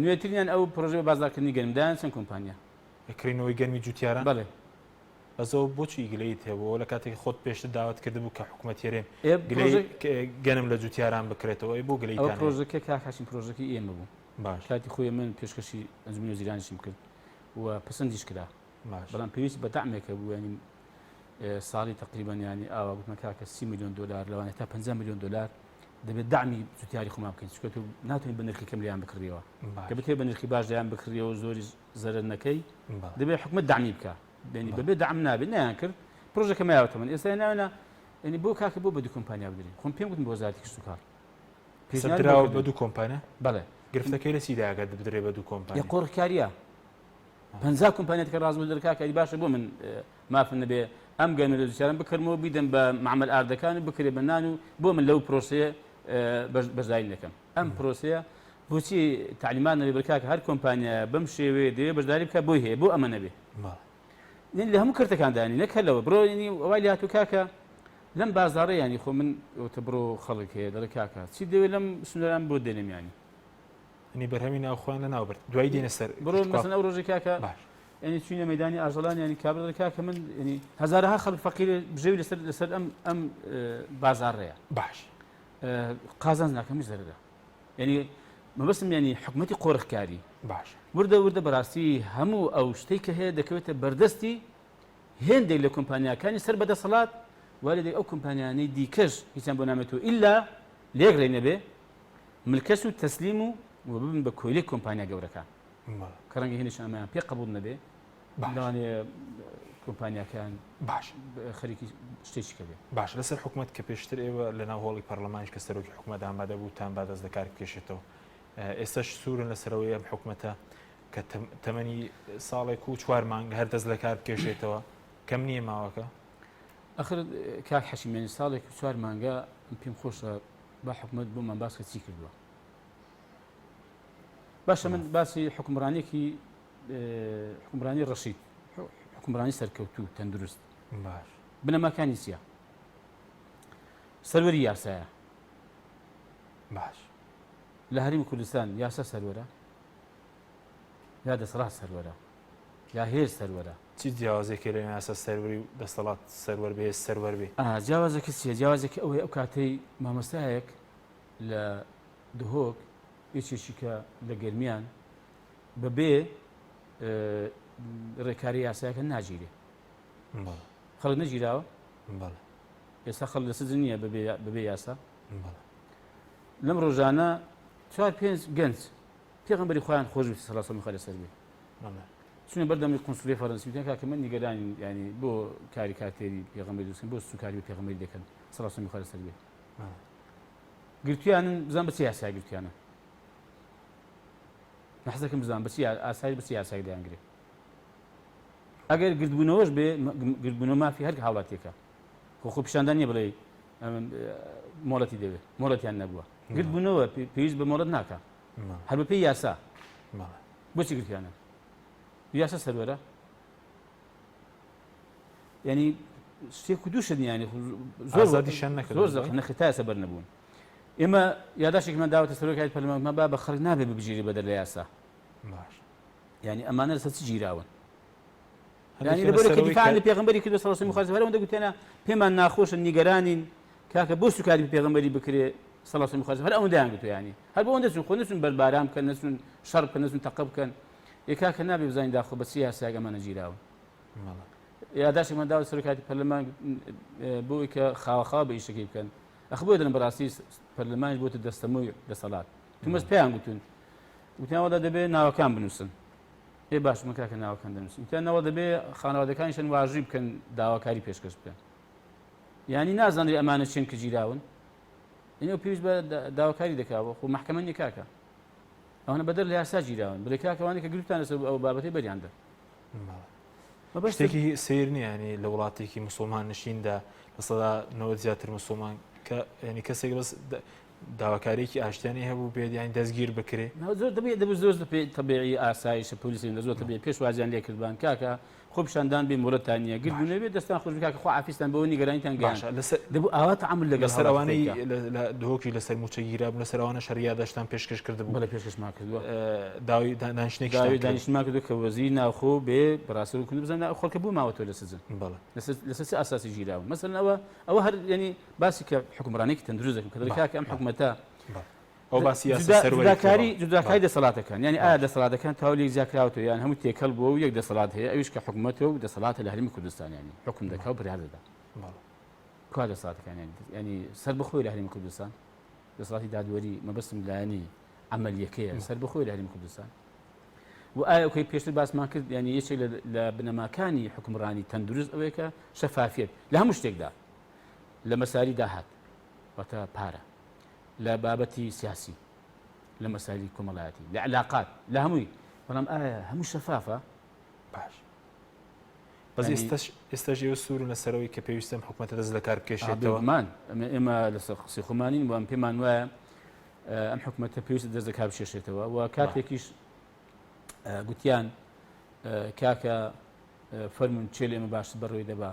نوێترینیان ئەو پرۆژە بازارکردنی گەرمدایان چەند کۆمپانیا کردنەوەی گەرمی جوتیاران بەڵێ بەزەوە بۆچی گلەیت هەبەوە لە کاتێک خۆت پێشتر داوت کردبوو کە حکوومەتێرێن گەنم لە جوتیاران بکرێتەوە بۆ گلەی ئەو پرۆژەکە کاکاشین پرۆژەکەی ئێمە بوو باش کاتی خۆی من پێشکەشی ئەنجومی وەزیرانیشم کرد و پسندیش کرا بەڵام پێویستی بە دەعمێکە بوو ینی ساڵی تقریبان ینی ئاوا گوتمە کاکە 30 میلیۆن دلار لەوانێت تا 50 میلیۆن دلار دەبێت دامی جوتیاری خۆمان بکەین چکە ناتوانین بە نرخی کەم لیان بکڕیەوە کە بتێ بە نرخی باش لیان بکڕیەوە زۆری زەرەر نەکەی دەبێت حکومەت دامی بکە بینی بەبێ دام نابێت نەیان کرد پرۆژەکە مایەوە من ئێستا ناوێنە ینی بۆ کاکە بۆ بە دوو کۆمپانیا بدرین خۆم پێم گوتم بۆ وەزارەتی کشت و کار پێشنیار بە دوو کۆمپانیا بەڵێ گرفتەکەی لە چیداگە بدرێ بە دوو کۆمپانیا قۆڕکاریە 50 کۆمپانیات کە ڕاز بوو دەرکاکە باشە بۆ من مافن نەبێ ئەم گەنە لە دووسیارم بکەمەوە بیدەم بە معمل ئاردەکان بکرێ بە نان و بۆ من لەو پرۆسەیە بەشداری دەکەم ئەم پرۆسەیە بۆچی تعلیمان نەبێ بەرکاکە هەر کۆمپانیا بەم شێوەیە دەوێت بەشداری بکە بۆی هەیە بۆ ئەمە نەبێ لە هەموو کردەکاندانی نەکەلەوە بڕۆ ینی ئەوای لاتو کاکە لەم بازاڕە ینی خۆ من ئەوتە بڕۆ خەڵک هەیە دەڵێ کاکە چی دەوێت لەم سنووران بۆ دێنم ینی نی بەرهەمی ناوخۆیان لە ناوبرد دوای دێنە سەر بڕۆ مەسەن ئەو ڕۆژی کاکە ینی چوینە مەیدانی ئاژەڵان ینی کابرا کاکە من ینی هەزارها خەڵک فەقیر بژێوی لەسەر ئەم بازاڕەیە باش قازانج ناکەمی زەرەدا ینی مەبەستم ینی حکومەتی قۆڕخکاری باش وردە بەڕاستی هەموو ئەو شتێک کە هەیە دەکەوێتە بەردەستی هێندێک لە کۆمپانیەکانی سەر بەدەسەڵات والدێک ئەو کۆمپانیانەی دیکەش هیچیان بۆ نامێتەوە ئیلا لێگڕێ نەبێ ملکەس و تەسلیم و ببن بە کۆیلێک کۆمپانیا گەورەکە کە ڕەنگە هێنش ئەمەیان پێ قبول نەبێ لەوانێ کۆمپانیاکان باش خەریکی شتێکی کە بێ باش لەسەر حکوومەت کە پێشتر ئێوە لەناو هۆڵی پەرلەمانیش کە سەرۆکی حکوومەت ئامادە بوو تان با دەست لە کار بکێشێتەوە ئێستاش سوورن لەسەرەوەی ئەم حکوومەتە کە تەمەنی ساڵێک و 4 مانگ هەر دەست لە کار بکێشێتەوە کەم نییە ماوەکە ئەخر کاک حەشیمێنی ساڵێک 4 مانگە پێم خۆشە با حکوومەت بۆمان باسکە چی کردووە باشە من باسی حکومڕانێکی حکومڕانی ڕەشید حکومڕانی سەرکەوتوو تەندروست باش بنەماکانی چییە سەروەری یاسایە باش لە هەرمی کوردستان یاسا سەروەرە یا دەسەڵات سەروەرە یا هێز سەروەرە چی جیاوازێکی لە یاسا سەروەری و دەسەڵات سەروەر بێ سەروەر بێ جیاوازەکە چییە جیاوازێکی ئەوەیە ئەو کاتەی مامۆستایەک لە دهۆک هیچێکی کە لە گەرمیان بەبێ ڕێکاری یاسایەکە ناگیرێ خەڵک نەگیراوە ئێستا خەڵک لە سزن نییە بەبێ یاسا لەم ڕۆژانە 4-5 گەنج پێغەمبەری خۆیان خۆش سەڵاسە میخوای لەسەر بێ چونە بەردەمی قونسولی فەڕەنسی وتیان کاکە من نیگەرانی ینی بۆ کاری کاتێری پێغەمبەری دروستکردن بۆ سوکاری پێغەمبەری دەکەن سەڵاسە میخوای لەسەر بێ گرتویانن بزان بەچی یاسای گرتویانە حەزەکەم بزان بەچی ئاسایی بەچی یاسای دەیانگرێ ئەگەر گردبوونەوەش بێ گردبوونەوە مافی هەر هاوڵاتێکە خۆ پیشاندان نییە بڵێ مۆڵەتی دەوێت مۆڵەتیان نەبووە گردبوونەوە پێویست بە مۆڵەت ناکە هەر بە پێی یاسا بۆچی گرتیانە یاسا سەروەرە ینی شتێک و دووشت ینی زۆر نەختا سەبەر نەبوون ئێمە یاداشێکمان داوەتە سەرۆکای پەرلەمانمان با بە خەڵک نابێ ببژێری بەدەر لە یاسا ینی ئەمانە لەسەر چی گیراون ینی لەبەرەوەی دیفاعن لە پێغەمبەری کردو صلی الله علیه و سلم هەرەوەندە گوتێنە پێمان ناخۆشن نیگەرانین کاکە بۆ سوکاری پێغەمبەری بکرێ صلی الله علیه و سلم هەر ئەوەندەیان گوتو ینی هەر بۆ ئەوەندە چون خۆ نەچون بەرباران بکەن نەچون شەڕ بکەن نەچون تەقە بکەن کاکە نابێ بزانین داخۆ بە چی یاسایەک ئەمانە گیراون یاداشێکمان داوە سەرۆکاتی پەرلەمان بۆی کە خاوەخاوە بە ئیشەکەی بکەن ئەخ بۆ دەن بەڕاستی پەرلەمانیش بۆتە دەستەمۆی دەسەڵات تومەس پێیان گوتون وتیانەوەدا دەبێت ناوەکان بنووسن پێ باش من کاکە ناوەکان دەنووسن وتیانەوە دەبێت خانەوادەکانیشان واژی بکەن داواکاری پێشکەش بکەن ینی نازانری ئەمانە چێن کە گیراون ئەو پێویست بە داواکاری دەکاوە خۆ محکەمە نیە کاکە ئەوانە بەدەر لە یاسا گیراون بڵێ کاکەوانی کە گرتان لەسەر ئەو بابەتەی بەریاندا شتێکی سیر نیە ینی لە وڵاتێکی مسلمان نشیندا لە سەدا 90 زیاتر مسلمان کە ینی کەسێک بەس داواکارێکی ئاشتیانی هەبوو بێت یانی دەستگیر بکرێ زۆر دەبێت زۆر تەبیعی ئاسایشە پۆلیسی زۆر تەبیعی پێش وازیان لێ کردبان کاکە خۆ پیشاندان بێ مۆڵەتانیە گربوو نەبێت دەستان خۆش کاکە خۆ عافیستان بەوە نیگەرانیتان گەیان دەبوو ئاوا تەعامل لەگەڵ لەسەر ئەوانەی لە دهۆکی لەسەر موچەگیرا بوو لەسەر ئەوانە شەریا داشتان پێشکەش کردبوو بەڵێ پێشکەشمان کردووە داوای دانیشتێکی دانیشتمان کردو کە وەزیری ناوخۆ بێ بەڕاستی کردو بزانە خەڵکە بوو ماوەتەوە لە سزن لەسەر چ ئاساسی گیراون مەسەڵەن ئەوە هەر ینی باسی کە حکومڕانێکی تەندروست دەکەم کە دەڵێ کاکە ئەم حکومەتە ئەو باسی جوداکاری دەسەڵاتەکان ینی ئایا دەسەڵاتەکان تاوەلی زیاکراوەوە یان هەموو تێکەڵ بووە و یەک دەسەڵات هەیە ئەویش کە حکومەتەوە و دەسەڵاتە لە هەرمی کوردستان ینی حکم دەکا و بڕیار دەدا کوا دەسەڵاتەکان ینی سەر بەخۆی لە هەرمی کوردستان دەسەڵاتی دادوەری مەبەستم لایەنی عملیەکەیە سەر بەخۆی لە هەرمی کوردستان و ئایا ئەوکەی پێشتر باسمان کرد ینی یەکێک لە بنەماکانی حکومڕانی تەندروست ئەوەیە کە شەفافیت لە هەموو شتێکدا لە مەساری داهات واتە پارە لە بابەتی سیاسی لە مەسایلی کۆمەڵایەتی لە علاقات لە هەمووی بەڵام ئایا هەموو شەفافە باش بەس ئێستاژ ئێوە سوورن لەسەرەوەی کە پێویستم حکومەتە دەست لە کار بکێشێتەوە ئێمە لەسەر قسەی خۆمانین وام پێمان وایە ئەم حکومەتە پێویستە دەست لە کار بکێشێتەوە و کاتێکیش گوتیان کاکە فەرمون چێ لە ئێمە باشتر بەڕێوەی دەبا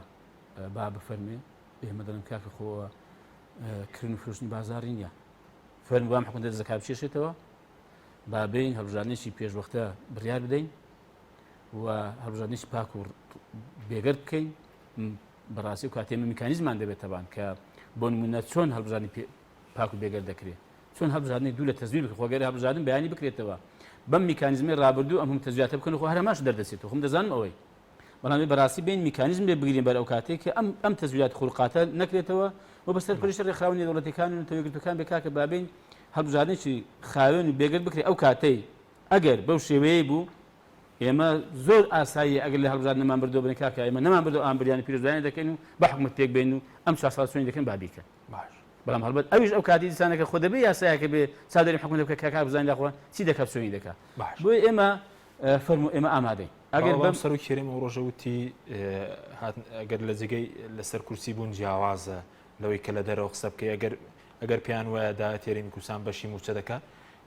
با بفەرمێ ئێمە دەڵێن کاکە خۆوە کردن و فرۆشتنی بازاڕی نییە فەرموو وام حکومەتە دەست لە کار بکێشێتەوە با بین هەڵبژاردنێکی پێشوەختە بڕیار بدەین و هەڵبژاردنێکی پاک و بێگەر بکەین بەڕاستی و کاتێمە میکانیزمان دەبێت تەبان کە بۆ نمونە چۆن هەڵبژاردنی پاک و بێگەر دەکرێت چۆن هەڵبژاردنی دوو لە تەزویر خۆگەری هەڵبژاردن بەیانی بکرێتەوە بەم میکانیزمی ڕابردوو ئەم هەموو تەزویراتە بکەن و خۆ هەرماش دەردەچێتەوە خۆم دەزانم ئەوەی بەڵام بەڕاستی بین میکانیزم لێ بگرین بەر ئەو کاتێک کە ئەم تەزویلات خوڵقاتە نەکرێتەوە و بەسەر پێش ڕێکخراونی دەوڵەتەکان و تەوەیەکگرتوەکان بێکا کە بابین هەڵبژاردنێکی خاوێن و بێگرت بکرێ ئەو کاتەی ئەگەر بەو شێوەیە بوو ئێمە زۆر ئاسایی ئەگەر لە هەڵبژاردنەمان بردو بن کاکە ئێمە نەمان بردو ئامبریانی پیرۆزدانی دەکەین و بە حکومەت تێک بین و ئەم 4 ساڵ سوێنی دەکەن بابیکە باش بەڵام هەڵبەت ئەویش ئەو کاتی دیسانەکە خۆ دەبێ یاسایەکە بێ چاودێری حکومەت بکە کاکا بزانین داخۆ چی دەکات سوێنی دەکات بۆی ئێمە فەرمو ئێمە ئامادەین ئەگەر بەم سەر و کێرێمە ڕۆژەوتی ئەگەر لە جگەی لەسەر کورسی بوون جیاوازە لەوەی کە لە دەرەوە قسە بکەی ئەگەر پیان وایە داهاتێرین کوردستان بەشی موچە دەکات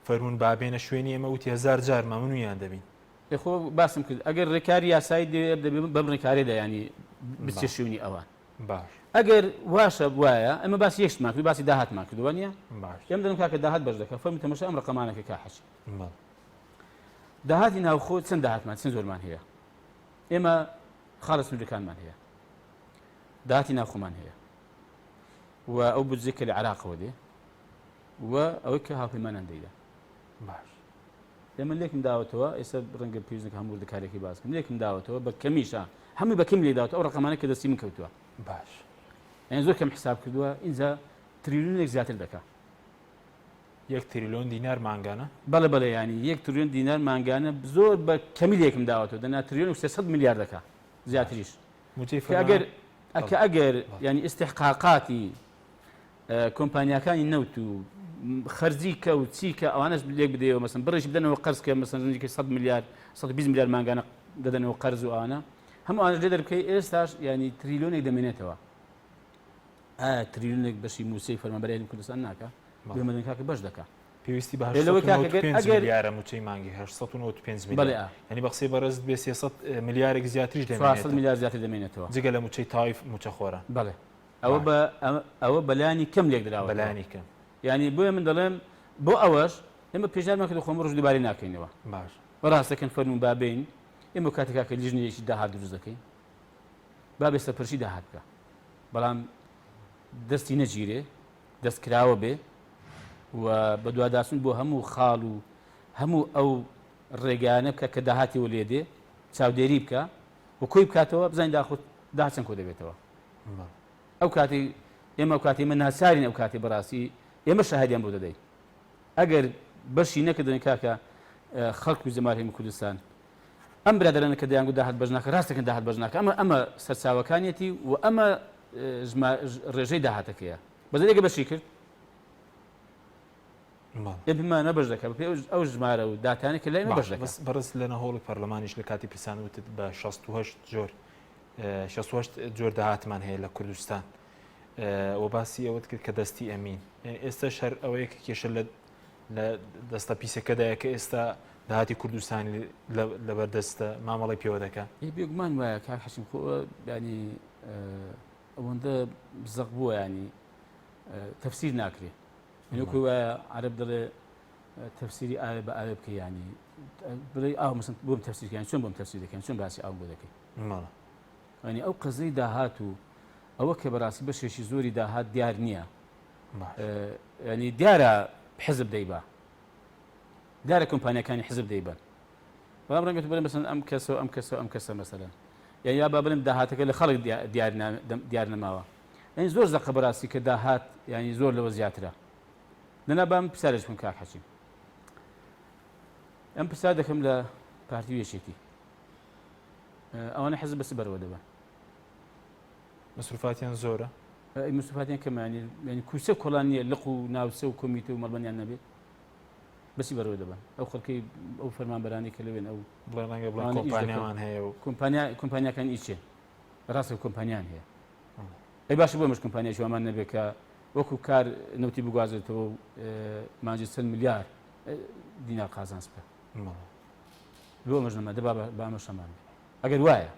فەرمون بابێنە شوێنی ئێمە وتی 1000 جار مەمنوعیان دەبین خۆ باسم کرد ئەگەر ڕێکاری یاسایی بەم ڕێکارێدا ینی بچێ شوێنی ئەوان باش ئەگەر واشە وایە ئەمە باسی یەکشمان کرد باسی داهاتمان کردووە نیە باش ئێمە دەم کاکە داهات بەش دەکە فەرمی تەماشا ئەم ڕقەمانەکە کاحەچ داهاتی ناوخۆ چەند داهاتمان چەند زۆرمان هەیە ئێمە خاڵە سنوورەکانمان هەیە داهاتی ناوخۆمان هەیە و ئەو بودجێ کە لە عێراقەوە دێ و ئەوەی کە هاوپەیمانان دەیدا باش ئێمە لێکم داوەتەوە ئێستا ڕەنگە پێویستە هەموو وردەکارێکی باسکەم لێکم داوەتەوە بە کەمیشە هەمووی بە کەم لێداوەتە ئەو ڕقەمانە کە دەستی من کەوتووە باش یعنی زۆر کەم حساب کردووە ئینجا تریلیۆنێک زیاتر دەکات 1 تریلیۆن دینار مانگانە بەڵێ بەڵێ ینی 1 تریلیۆن دینار مانگانە زۆر بە کەمی لێکم داوەتەوە دەنا تریلیۆن و 300 میلیارد دەکات زیاتریش ئەگەر ینی ئیستحقاقاتی کۆمپانیاکانی نەوت و خەرجی کە و چیکە ئەوانش لێک بدەیەوە مەسن بڕێژی بدەنەوە قەرز کە مەسن زنجێکی 100 میلیارد 120 میلیارد مانگانە دەدەنەوە قەرز و ئەوانە هەموو ئەوانە لێ دەربکەی ئێستاش ینی تریلیۆنێک دەمێنێتەوە تریلیۆنێک بەشی موسەی فەرمانبەری کوردستان ناکە بێمەدەن کاکە بەش دەکات پێویستی بە 895 میلیارە موچەی مانگی 895 میلیارد ینی بە قسەی بەڕێز بێ 300 میلیارێک زیاتریش دەمێنێتەوە 400 میلیارد زیاتر دەمێنێتەوە جگە لە موچەی تایف موچە خۆرە بەڵێ ئەوە بەلانی کەم لێک دراوە بەلانی کەم ینی بۆیە من دەڵێم بۆ ئەوەش ئێمە پێشنیارمان کرد خۆم ڕۆژ دووبارەی ناکەینەوە باش بەڕاستەکەن فەرمون بابین ئێمە کاتێکا کە لیژنێکی داهات دروست دەکەین با بێستە پرشی داهات بکە بەڵام دەستی نەگیرێ دەستکراوە بێ و بە دوواداسون بۆ هەموو خاڵ و هەموو ئەو ڕێگانە بکە کە داهاتیەوە لێ دێ چاودێری بکە و کۆی بکاتەوە بزانین داخۆت داچەند کۆ دەبێتەوە ئەو کاتی ئێمە ئەو کاتی ئێمە ناسارین ئەو کاتی بەڕاستی ئێمە شاهدیان بۆ دەدەین ئەگەر بەشی نەکردن کاکە خەڵک و جەماهیری کوردستان ئەم برادرانە کە دەیانگو داهات بەش ناکە ڕاستەکەن داهات بەش ناکە ئەمە سەرچاوەکانیەتی و ئەمە ڕێژەی داهاتەکەیە بەزێگە بەشی کرد ئێمە نەبەش دەکات پێ ئەو ژمارە و داتانی کە لای بەش دەکات بەڕست لە نەهۆڵی پەرلەمانیش لە کاتی پرسان وتت بە 68 جۆر داهاتمان هەیە لە کوردستان و باسی ئەوەت کرد کە دەستی ئەمین ئێستا شەر ئەوەیە کە کێشە لە دەستە پیسەکەدایە کە ئێستا داهاتی کوردستانی لەبەردەستە مامەڵی پێوە دەکات بێگومان وایە کاک حەشیم خۆ ینی ئەوەندە بزەق بووە ینی تەفسیر ناکرێ منوکو وایە عەرەب دەڵێ تەفسیری ئاوێ بە ئاوێ بکە ینی بڵێ ئاو مەسن بۆم تەفسیرکەیان چۆن بۆم تەفسیر دەکەن چۆن باسی ئاو بۆ دەکەی ینی ئەو قەزەی داهات و ئەوە کە بەڕاستی بەشێکی زۆری داهات دیار نییە ینی دیارە حزب دەیبا دیارە کۆمپانیەکانی حزب دەیبن بەڵام ڕەنگە تو بڵێن مەسەن ئەم کەسە و ئەم کەسە و ئەم کەسە مەسەلەن یان یا با بڵێم داهاتەکە لە خەڵک دیار نەماوە ینی زۆر زەقە بەڕاستی کە داهات ینی زۆر لەوە زیاترە نەنا بام پرسیارێک بکەم کاک حەچیم ئەم پرسیار دەکەم لە پارتی وێشێکی ئەوانە حزب بەس بەرەوە دەبن مەسروفاتیان زۆرە مەسروفاتیان کەمانی ینی کوسە کۆڵان نییە لق و ناوچە و کۆمیتە و مەڵبەنیان نەبێت بەسی بەرەوە دەبن ئەو خەڵکەی ئەو فەرمانبەرانی کە لەوێن ئەو بڵێ کۆمپانیامان هەیە و کۆمپانیاکان ئیچێ ڕاستە کۆمپانیان هەیە ئەی باشە بۆ مەش کۆمپانیای شومان نەبێت کە وەکو کار نەوتی بگوازێتەوە مانجی 100 میلیارد دینار قازانس بکە بۆ مەش نەما دەبا بامە شەمان ئەگەر وایە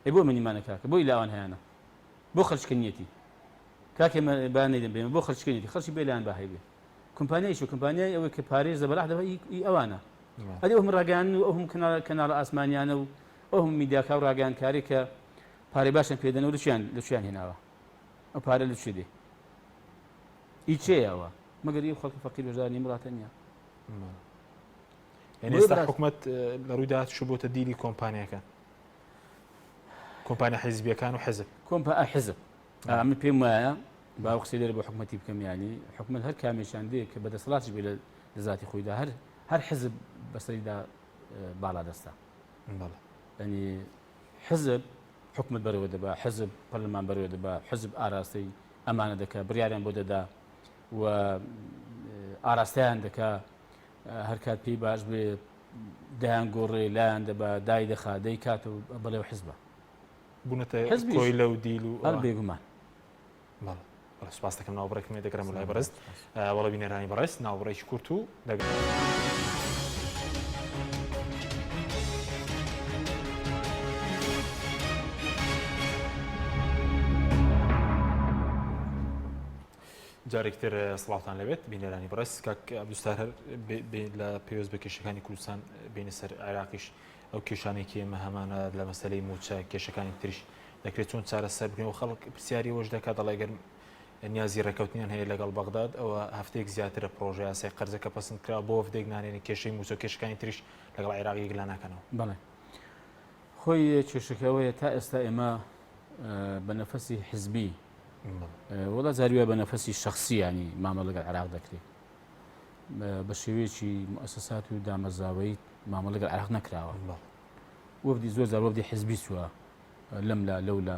ئەی بۆ منیمانە کاکە بۆی لاوان هەیەە بۆ خەرچکردنیەتی کاکێ بانەیدەم بێمە بۆ خەرچکردنیەتی خەڵکی بێلایان باهەی بێ کۆمپانیایش و کۆمپانیای ئەوەی کە پارێز دەبەلاح دەبە ئەوانە ئەدی ئەوهم ڕاگەیان و ئەوهم کەناڵە ئاسمانیانە و ئەوهم میدیاکا و ڕاگەیانکاری کە پارەی باشن پێدەنەوە لەچیان هێناوە ئەو پارە لە چێ دێ ئیچەیەوە مەگەر ئەو خەڵکی فەقیر بەژاری وڵاتە نییە ئێستا حکوومەت لە ڕووی داهاتش بۆتە دیلی کۆمپانیەکە کۆمپانیا حیزبیەکان و حزب حزب من پێم وایە با قسەی لێرە بۆ حکومەتی بکەم ینی حکومەت هەر کامێشان دێ کە بەدەسەڵاتی بێ لە ذاتی خۆیدا هەر حزب بەسەریدا باڵا دەستا ینی حزب حکومت بەرەوە دەبا حزب پەرلەمان بەرەوە دەبا حزب ئاراستەی ئەمانە دەکا بڕیاریان بۆ دەدا و ئاراستەیان دەکا هەر کات پێی باش بێ دایان گۆڕێ لایەن دەبا دای دەخا دەی کاتەوە بەڵێو حزبە بوونەتە کۆی لەو دیل و بێگومان سپاس دەکەم ناوبڕێکمێ دەگەرم لای بەڕست وەڵە بینێرانی بەڕست ناوبڕێکی کورت و دەگەم جارێکتر سڵاوتان لەبێت بینێرانی بەڕست کاک عەبدولستار هەر لە پێوەست بە کێشەکانی کوردستان بینە سەر عێراقیش ئەو کێشانێکی ئێمە هەمانە لە مەسەلەی موچە کێشەکانی تریش دەکرێت چۆن چارەسەر بکرێن و خەڵک پرسیاری وەش دەکات دەڵێ گەر نیازی ڕێکەوتنیان هەیە لەگەڵ بەغداد ئەوە هەفتەیەک زیاترە پرۆژە یاسای قەرزەکە پەسەند کرا بۆ هەفتەیەک نانێنی کێشەی موچە کێشەکانی تریش لەگەڵ عێراقی یەک لا ناکەنەوە بەڵێ خۆی کێشەکەوەیە تا ئێستا ئێمە بە نەفەسی حزبی وڵا زاریوە بە نەفەسی شخصی ینی مامەڵە لەگەڵ عێراق دەکرێت بە شێوەیەکی مؤسسات و دامەزراوەی مامەڵە لەگەڵ عێراق نەکراوە وەفدی زۆر زار وەفدی حزبی سووە لەملا لەولا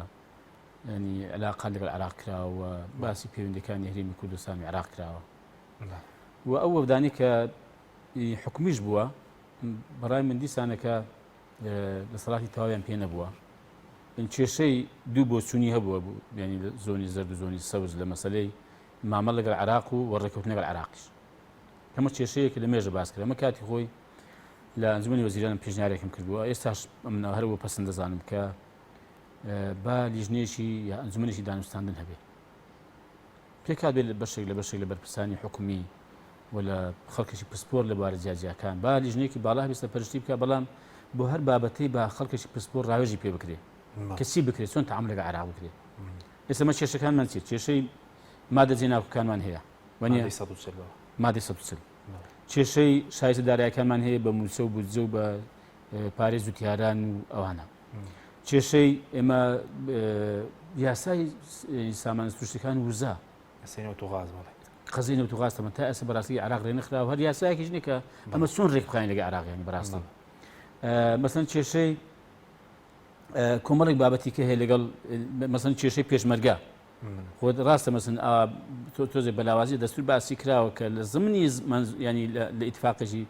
ینی علاقات لەگەڵ عێراق کراوە باسی پەیوەندیەکانی هەرێمی کوردستان و عێراق کراوە و ئەو وەفدانی کە حکومیش بووە بەڕای من دیسانەکە دەسەڵاتی تەواویان پێ نەبووە کێشەی دوو بۆچوونی هەبووە بوو ینی زۆنی زەرد و زۆنی سەوز لە مەسەلەی مامەڵ لەگەڵ عێراق و وەڕێکەوتن لەگەڵ عێراقیش ئەمە کێشەیەکی لە مێژە باس کرد ئەمە کاتی خۆی لە ئەنجومەنی وەزیرانم پێشنیارێکم کردووە ئێستاش ئەمە هەروە پەسەند دەزانم کە با لیژنێشی یا ئەنجومەنێکی دانوستاندن هەبێ پێکات بێت بەشێک لە بەرپرسانی حکومی و لە خەڵکێکی پسپۆر لەبارە جیاجیەکان با لیژنەیەکی باڵا هەبێتە پەرشتی بکە بەڵام بۆ هەر بابەتەی با خەڵکێکی پسپۆر ڕاوێژی پێ بکرێت کەسی بکرێت چۆن تەعامل لەگەڵ عێراق بکرێت ئێستا مە کێشەکانمان چیت کێشەی مادە جێناوەکانمان هەیە مادەی 140 کێشەی شایستەداراییەکانمان هەیە بە موچە و بودجە و بە پارێز وتیاران و ئەوانە کێشەی ئێمە یاسای سامان سروشتەکان وزا قەزینە و توغاستەمە تا ئێستا بەڕاستی عێراق ڕێ نەخراوە هەر یاسایەکیش نییە کە ئەمە چۆن ڕێک بخاین لەگەڵ عێراقیانی بەڕاستی مەسەڵەن کێشەی کۆمەڵێک بابەتی کە هەیە لەگەڵ مەسەڵەن کێشەی پێشمەرگە خۆت ڕاستە مەسەن تۆزێ بەلاوازی دەستور باسی کراوە کە لە زمانی ینی لە ئیتفاقێکی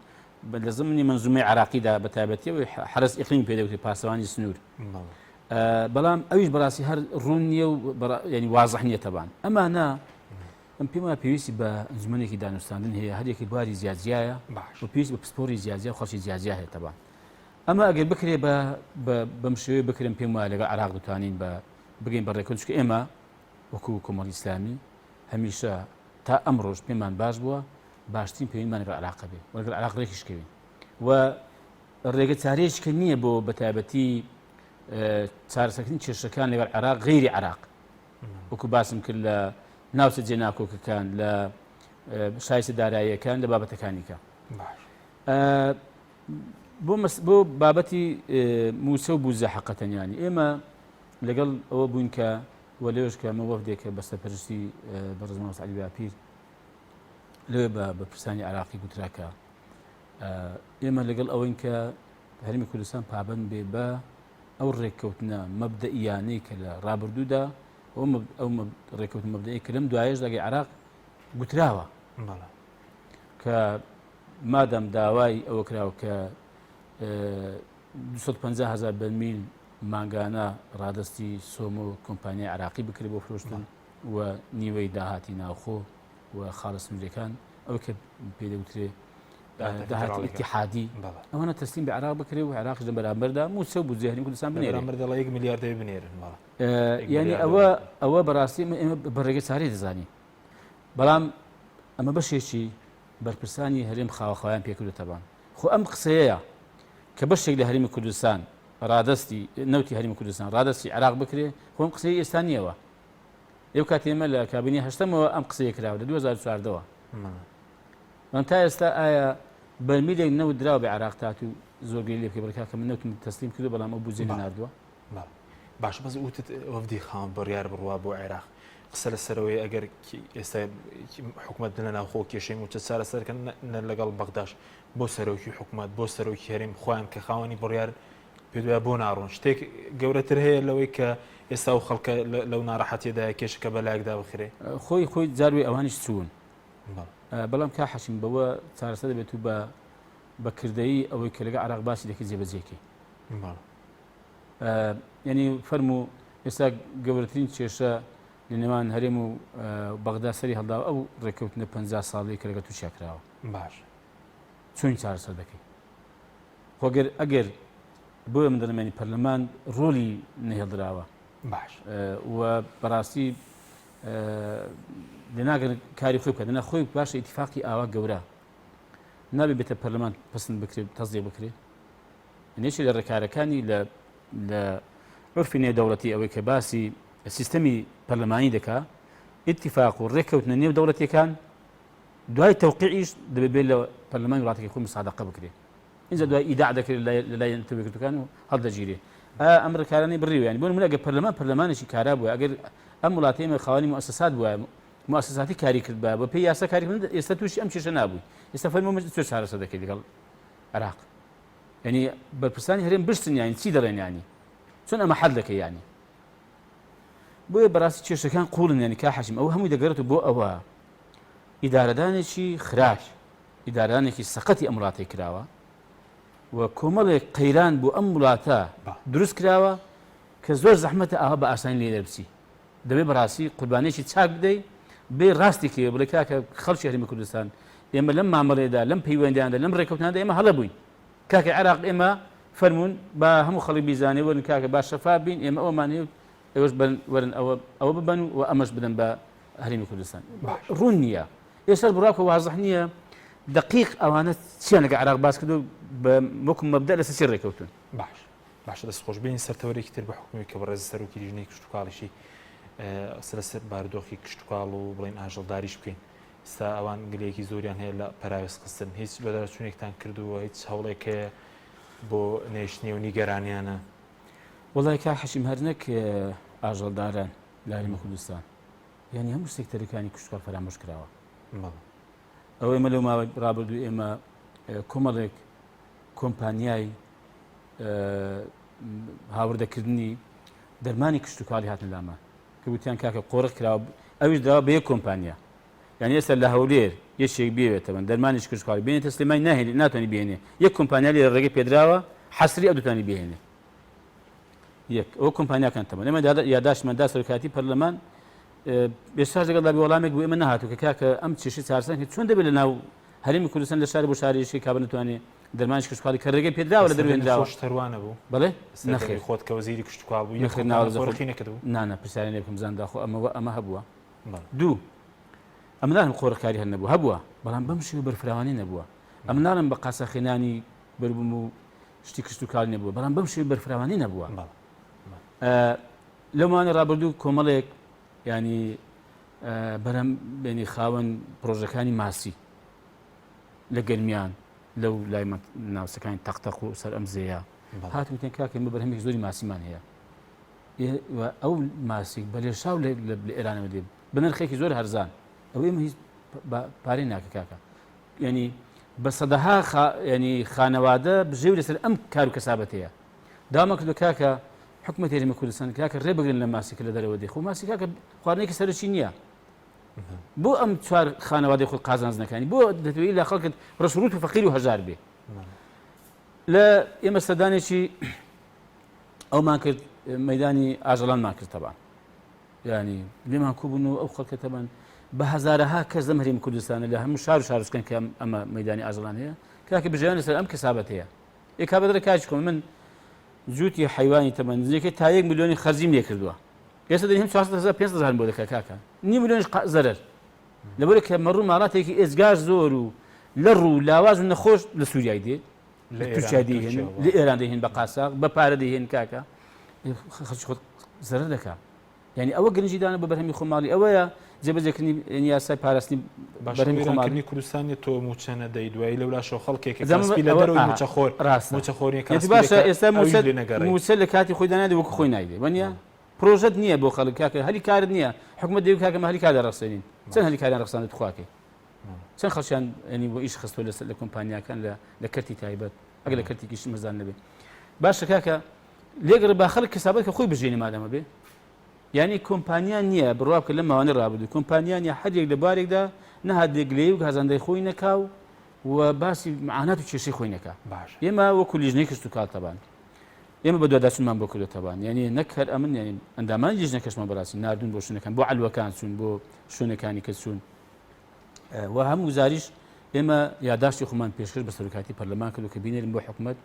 لە زمانی منزومەی عێراقیدا بە تایبەتیەوەی حرس ئیقلیم پێدەوتێت پاسەوانی سنوور بەڵام ئەویش بەڕاستی هەر ڕوون نییە و ینی وازەح نییە تەبان ئەمانە ئەم پێم وایە پێویستی بە ئەنجومەنێکی دانوستاندن هەیە هەرێکی باری زیادزیایە و پێویست بە پسپۆری زیادزیە و خەڵکی زیادزیا هەیە تەبان ئەمە ئەگەر بکرێ بەم شێوەیە بکرێن پێم وایە لەگەڵ عێراق دەتوانین بگەین بەڕێکەوت چونکە ئێمە وەکو کۆمەڵی ئیسلامی هەمیشە تا ئەمڕۆژ پێمان باش بووە باشترین پەیوەندیمان لەگەڵ عێراق بێ و لەگەڵ عێراق ڕێکیشکەوین و ڕێگە چارەیەک کە نییە بۆ بەتایبەتی چارەسەرکردنی کێشەکان لەگەڵ عێراق غەیری عێراق وەکو باسم کرد لە ناوچە جێناکۆکەکان لە شایستە داراییەکان لە بابەتەکانی کە بۆ بابەتی موچە و بوزە حەقەتەنیانی ئێمە لەگەڵ ئەوە بووین کە وە لێوش کە ئەمە وەفدێکە بەستەپەرستی بەڕێزمان سەعیدی باپیر لەوێ بە پرسانی عێراقی گوتراکە ئێمە لەگەڵ ئەوەین کە هەرێمی کوردستان پابەند بێ بە ئەو ڕێککەوتنە مەبدەئیانەی کە لە ڕابردوودا ئەو ڕێککەوتن مەبدەئی کە لەم دوایەش لەگەڵ عێراق گوتراوە کە مادەم داوای ئەوە کراوە کە 250,000 بەرمیل مانگانە ڕادستی سۆم و کۆمپانیای عراقی بکرێت بۆ فرۆشتن و نیوەی داهاتی ناوخۆ و خاڵە سنوورەکان ئەو کە پێدەوترێ داهاتی ئیتیحادی ئەوانە تەسلیم بە عێراق بکرێت و عێراقش لە بەرامبەردا موچە و بودجە هەرێمی کوردستان بنێرن بەرامبەر 1 میلیارد بنێرن یعنی ئەوە بەڕاستی ئێمە بەڕێگە چارەی دەزانین بەڵام ئەمە بەشێکی بەرپرسانی هەرێم خاوەخەوایان پێکردوتەبان خۆ ئەم قسەیە کە بەشێک لە هەرێمی کوردستان ڕادستی نەوتی هەرێمی کوردستان ڕادستی عێراق بکرێ خۆم قسەی ئێستا نییەوە ئێو کاتی ئێمە لە کابینی هەشتمەوە ئەم قسەیە کراوە لە 2014ەوە من تا ئێستا ئایا بەرمیلێک نەوت دراوە بە عێراق تات و زۆرگەی لێ بکە بڕکا کە من نەوتم تەسلیم کردو بەڵام ئەو بودجە ناردووە باش بەس وتت وەفدی خاوەن بڕیار بڕوا بۆ عێراق قسە لەسەرەوەی ئەگەر ئێستا حکوومەت لە ناوخۆ کێشەی وچە چارەسەرکەن لەگەڵ بەغداش بۆ سەرۆکی حکوومەت بۆ سەرۆکی هەرێم خۆیان کە خاوەنی بڕیار پێ دوایە بۆ ناڕۆن شتێک گەورەتر هەیە لەوەی کە ئێستا و خەڵکە لەو ناڕەحەتیەدا کێشەکە بەلایەکدا بخرێ خۆی جاروی ئەوانیش چوون بەڵام کا حەشیم بەوە چارەسەر دەبێت و بەکردایی ئەوەی کە لەگە عێراق باسی دەکەی جێبەجێکی ینی فەرموو ئێستا گەورەترین کێشە لە نێوان هەرێم و بەغدا سەری هەڵدا ئەو ڕێککەوتنە 50 ساڵی کە لەگە تووشیا کراوە باش چۆن چارەسەر دەکەی خۆگەر ئەگەر بۆیە من دەڵێمانی پەرلەمان ڕۆلی نەهێڵدراوە باش و بەڕاستی لێناگەن کاری خۆی بکات خۆی باشە ئیتیفاقی ئاوا گەورە نابێت بێتە پەرلەمان پسند بکرێت تەزیق بکرێت نێشی لە ڕێکارەکانی لە عرفی نێودەوڵەتی ئەوەی کە باسی سیستەمی پەرلەمانی دەکا ئیتیفاق و ڕێککەوتنە نێو دەوڵەتیەکان دوای تەوقیعیش دەبێت لە پەرلەمانی وڵاتێکی خۆی مساعدەقە بکرێت اینجا دوای ئیداع دەکرێت لەلایەن تەوێکردەکان و هەڵدەگیرێت ئەم ڕێکارانەی بڕیوە یانی بۆ نمونە ئەگەر پەرلەمانێکی کارا بووە ئەگەر ئەم وڵاتی ئێمە خاوەنی مؤسسات بووە مؤسساتی کاری کرد بە پێی یاسا کاریکردن ئێستا تووشی ئەم کێشە نابووی ئێستا فەرمووە چۆن چارەسەر دەکەیت لەگەڵ عێراق ینی بەرپرسانی هەرێم برستن یانی چی دەڵێن ینی چۆن ئەمە حەل دەکەی ینی بۆیە بەڕاستی کێشەکان قوڵن ینی کا حەشیم ئەوە هەمووی دەگەڕێتەوە بۆ ئەوە ئیدارەدانێکی خراپ ئیدارانێکی سەقەتی ئەم وڵاتی کراوە و کۆمەڵێک قەیران بۆ ئەم وڵاتە دروست کراوە کە زۆر زەحمەتە ئاوا بە ئاسانی لێ دەربچی دەبێت بەڕاستی قوربانێکی چاک بدەیت بێ ڕاستی کێ بڵێ کاکە خەڵکی هەرێمی کوردستان ئێمە لەم مامەڵێدا لەم پەیوەندیاندا لەم ڕێکەوتناندا ئێمە هەڵە بووین کاکە عێراق ئێمە فەرمونون بە هەموو خەڵی بیزانێ وەرن کاکە باش شەفاف بین ئێمە ئەومان هەیە ئێوەش وەرن ئەوە ببەن و ئەمەش بدەن بە هەرێمی کوردستان ڕوون نییە ئێستا بڕاکە وازەح نییە دقیق ئەوانە چیان لەگە عێراق باس کردو بە وەکو مەبدە لەسەر چی ڕێکەوتون باشە دەست خۆشببینی سەرتەوەرێکی تر بە حکومی کە بەڕێز سەرۆکی لیژنەی کشتتوکاڵیشی سەرسەر بارودۆخی کشتتوکاڵ و بڵین ئاژەڵداریش بکەین ئستا ئەوان گلەیەکی زۆریان هەیە لە پەراوێز خستن هیچ بەدارچوونێکتان کردووە هیچ هەوڵێکەیە بۆ نێشتنی و نیگەرانیانە وڵای کا حەشیم هەر نەک ئاژەڵداران لە هەرێمی کوردستان یعنی هەموو سێکتەرەکانی کشتتوکاڵ فەرامۆش کراوە ئەوە ئێمە لەو ماوەی ڕابردوو ئێمە کۆمەڵێک کۆمپانیای هاوردەکردنی دەرمانی کشتتوکاڵی هاتن لامان کە وتیان کاکە قۆڕق کراوە ئەویش داوا بە یەک کۆمپانیا یعنی ئێستا لە هەولێر یەکێک بێتەوە دەرمانیش کشتتوکاڵی بێنێتە سلێمانی ناتوانانی بێنێ یەک کۆمپانیا لێ ڕێگەی پێدراوە حەسری ئەو دوتانی بێنێ یەک ئەو کۆمپانیاکان تەمەن ئێمە یاداشمەدا سەرۆکاتی پەرلەمان بێساژ لەگەڵ دابی وەڵامێک بوو ئێمە نەهاتوو کە کاکە ئەم چێشی چارەسەر چۆن دەبێت لە ناو هەرێمی کوردستان لە شار بۆ شارێکی کابە نتوانێت دەرمانیش کشتتوکاڵی کە ڕێگەی پێدراوە لە دەروێنراوە تەروانە بوو بەڵێ نەخێر خۆت کە وەزیری کشتتوکاڵ بوو نەخێر ناوەڕخی نەکردو نانە پرسیارە لێ بکەم زاندا خۆ ئەمە هەبووە دوو ئەمە ناڵم قۆڕەکاری هەر نەبوو هەبووە بەڵام بەم شێوە بەرفراوانی نەبووە ئەم ناڵم بە قاسەخێنانی بەربووم و شتی کشتتوکاڵ نەبووە بەڵام بەم شێوە بەرفراوانی نەبووە لەمانە ڕابردوو کۆمەڵێک ینی بەرەم بینی خاوەن پرۆژەکانی ماسی لە گەرمیان لەو لای ناوسەکانی تەختەق و سەر ئەم زەیە هاتوتێن کاکە ئێمە بەرهەمێکی زۆری ماسیمان هەیە ئەو ماسی بە لێشاو لە ئێرانەوە دێ بنرخێکی زۆر هەرزان ئەو ئێمە هیچ پارەی ناکە کاکە ینی بە سەدەها ینی خانەوادە بژێوی لەسەر ئەم کار و کەسابەت هەیە دامە کردو کاکە حکومەت هەرێمی کوردستان کاکە ڕێبگرن لە ماسی کە لە دەرەوە دێ خۆ ماسی کاکە خواردنێکی سەرچی نییە بۆ ئەم چوار خانەوادەی خۆ قازانجنەکانی بۆ دەتوێت لە خەڵکت ڕەشروت و فەقیر و هەژار بێ لە ئێمە سەردانێکی ئەومان کرد مەیدانی ئاژەڵانمان کرد تەبان ینی لێمان کوبوون و ئەو خەڵکە تەبان بە هەزارەها کەس لەم هەرێمی کوردستانە لە هەموو شار و شارستکان کە ئەمە مەیدانی ئاژەڵان هەیە کاکە بژیان لەسەر ئەم کەسابەت هەیە ئێکا بەدرە کاچ کۆم من جووتی حیوانی تەمەەن نزیکەی تا 1 ملیۆنی خەرجیم لێ کردووە ئێستا دەین 400,000 بۆ دەکە کاکە 9 ملیۆنیش زەرەر لەبەرە کە مەڕوو ماڵاتێکی ئێزگار زۆر و لە ڕوو لاواز و نەخۆش لە سووریای دێت لە تورکیا دەیهێن لە ئێران دەیهێن بە قاساق بە پارە دەیهێن کاکە خەڵکی خۆت زەرەر دەکات یعنی ئەوە گرنگیدانە بە بەرهەمی خۆماڵی ئەوەیە جێبەجێکردنی یاسای پاراستنی باشکردنی کوردستانی تۆ موچەنە دەی دوایی لەولا شۆ خەڵکێک لە دەرەوەی موچەخۆر ڕاستە باشە ئێستا موچە لە کاتی خۆی دانادی وەکو خۆی نایدێ وەنیە پرۆژەت نییە بۆ خەڵک کاکە هەلی کارت نییە حکومت دەیو کاکەمە هەلی کار دەڕەخسێنین چەند هەلی کاریان ڕخسانت خواکەی چەند خەڵکیان ینی بۆ ئیش خستۆ لە کۆمپانیاکان لە کەرتی تایبەت ئەگەر لە کەرتێکیش مەزان نەبێ باشە کاکە لێگەڕ با خەڵک کەسابەت کە خۆی بژێنی مادەمە بێ یعنی کۆمپانیان نییە بڕوا بکە لە ماوانە ڕابردوو کۆمپانیان یا هەرێک لە بارێکدا نەهات دێگلێ و گازاندەی خۆی نەکاو و باسی معانات و کێشەی خۆی نەکا ئێمە وەکو لیژنەی کەست و کاتەبان ئێمە بە دوواداچونمان بۆ کردوتەبان یعنی نەکەر ئەمن یعنی ئەندامانی لیژنە کەشمان بەڕاستی ناردون بۆ شوێنەکان بۆ عەلوەکان چوون بۆ شوێنەکانی کە چوون و هەموو گزاریش ئێمە یاداشتی خۆمان پێشکەش بە سەرۆکاتی پەرلەمان کردو کە بینێرین بۆ حکومەت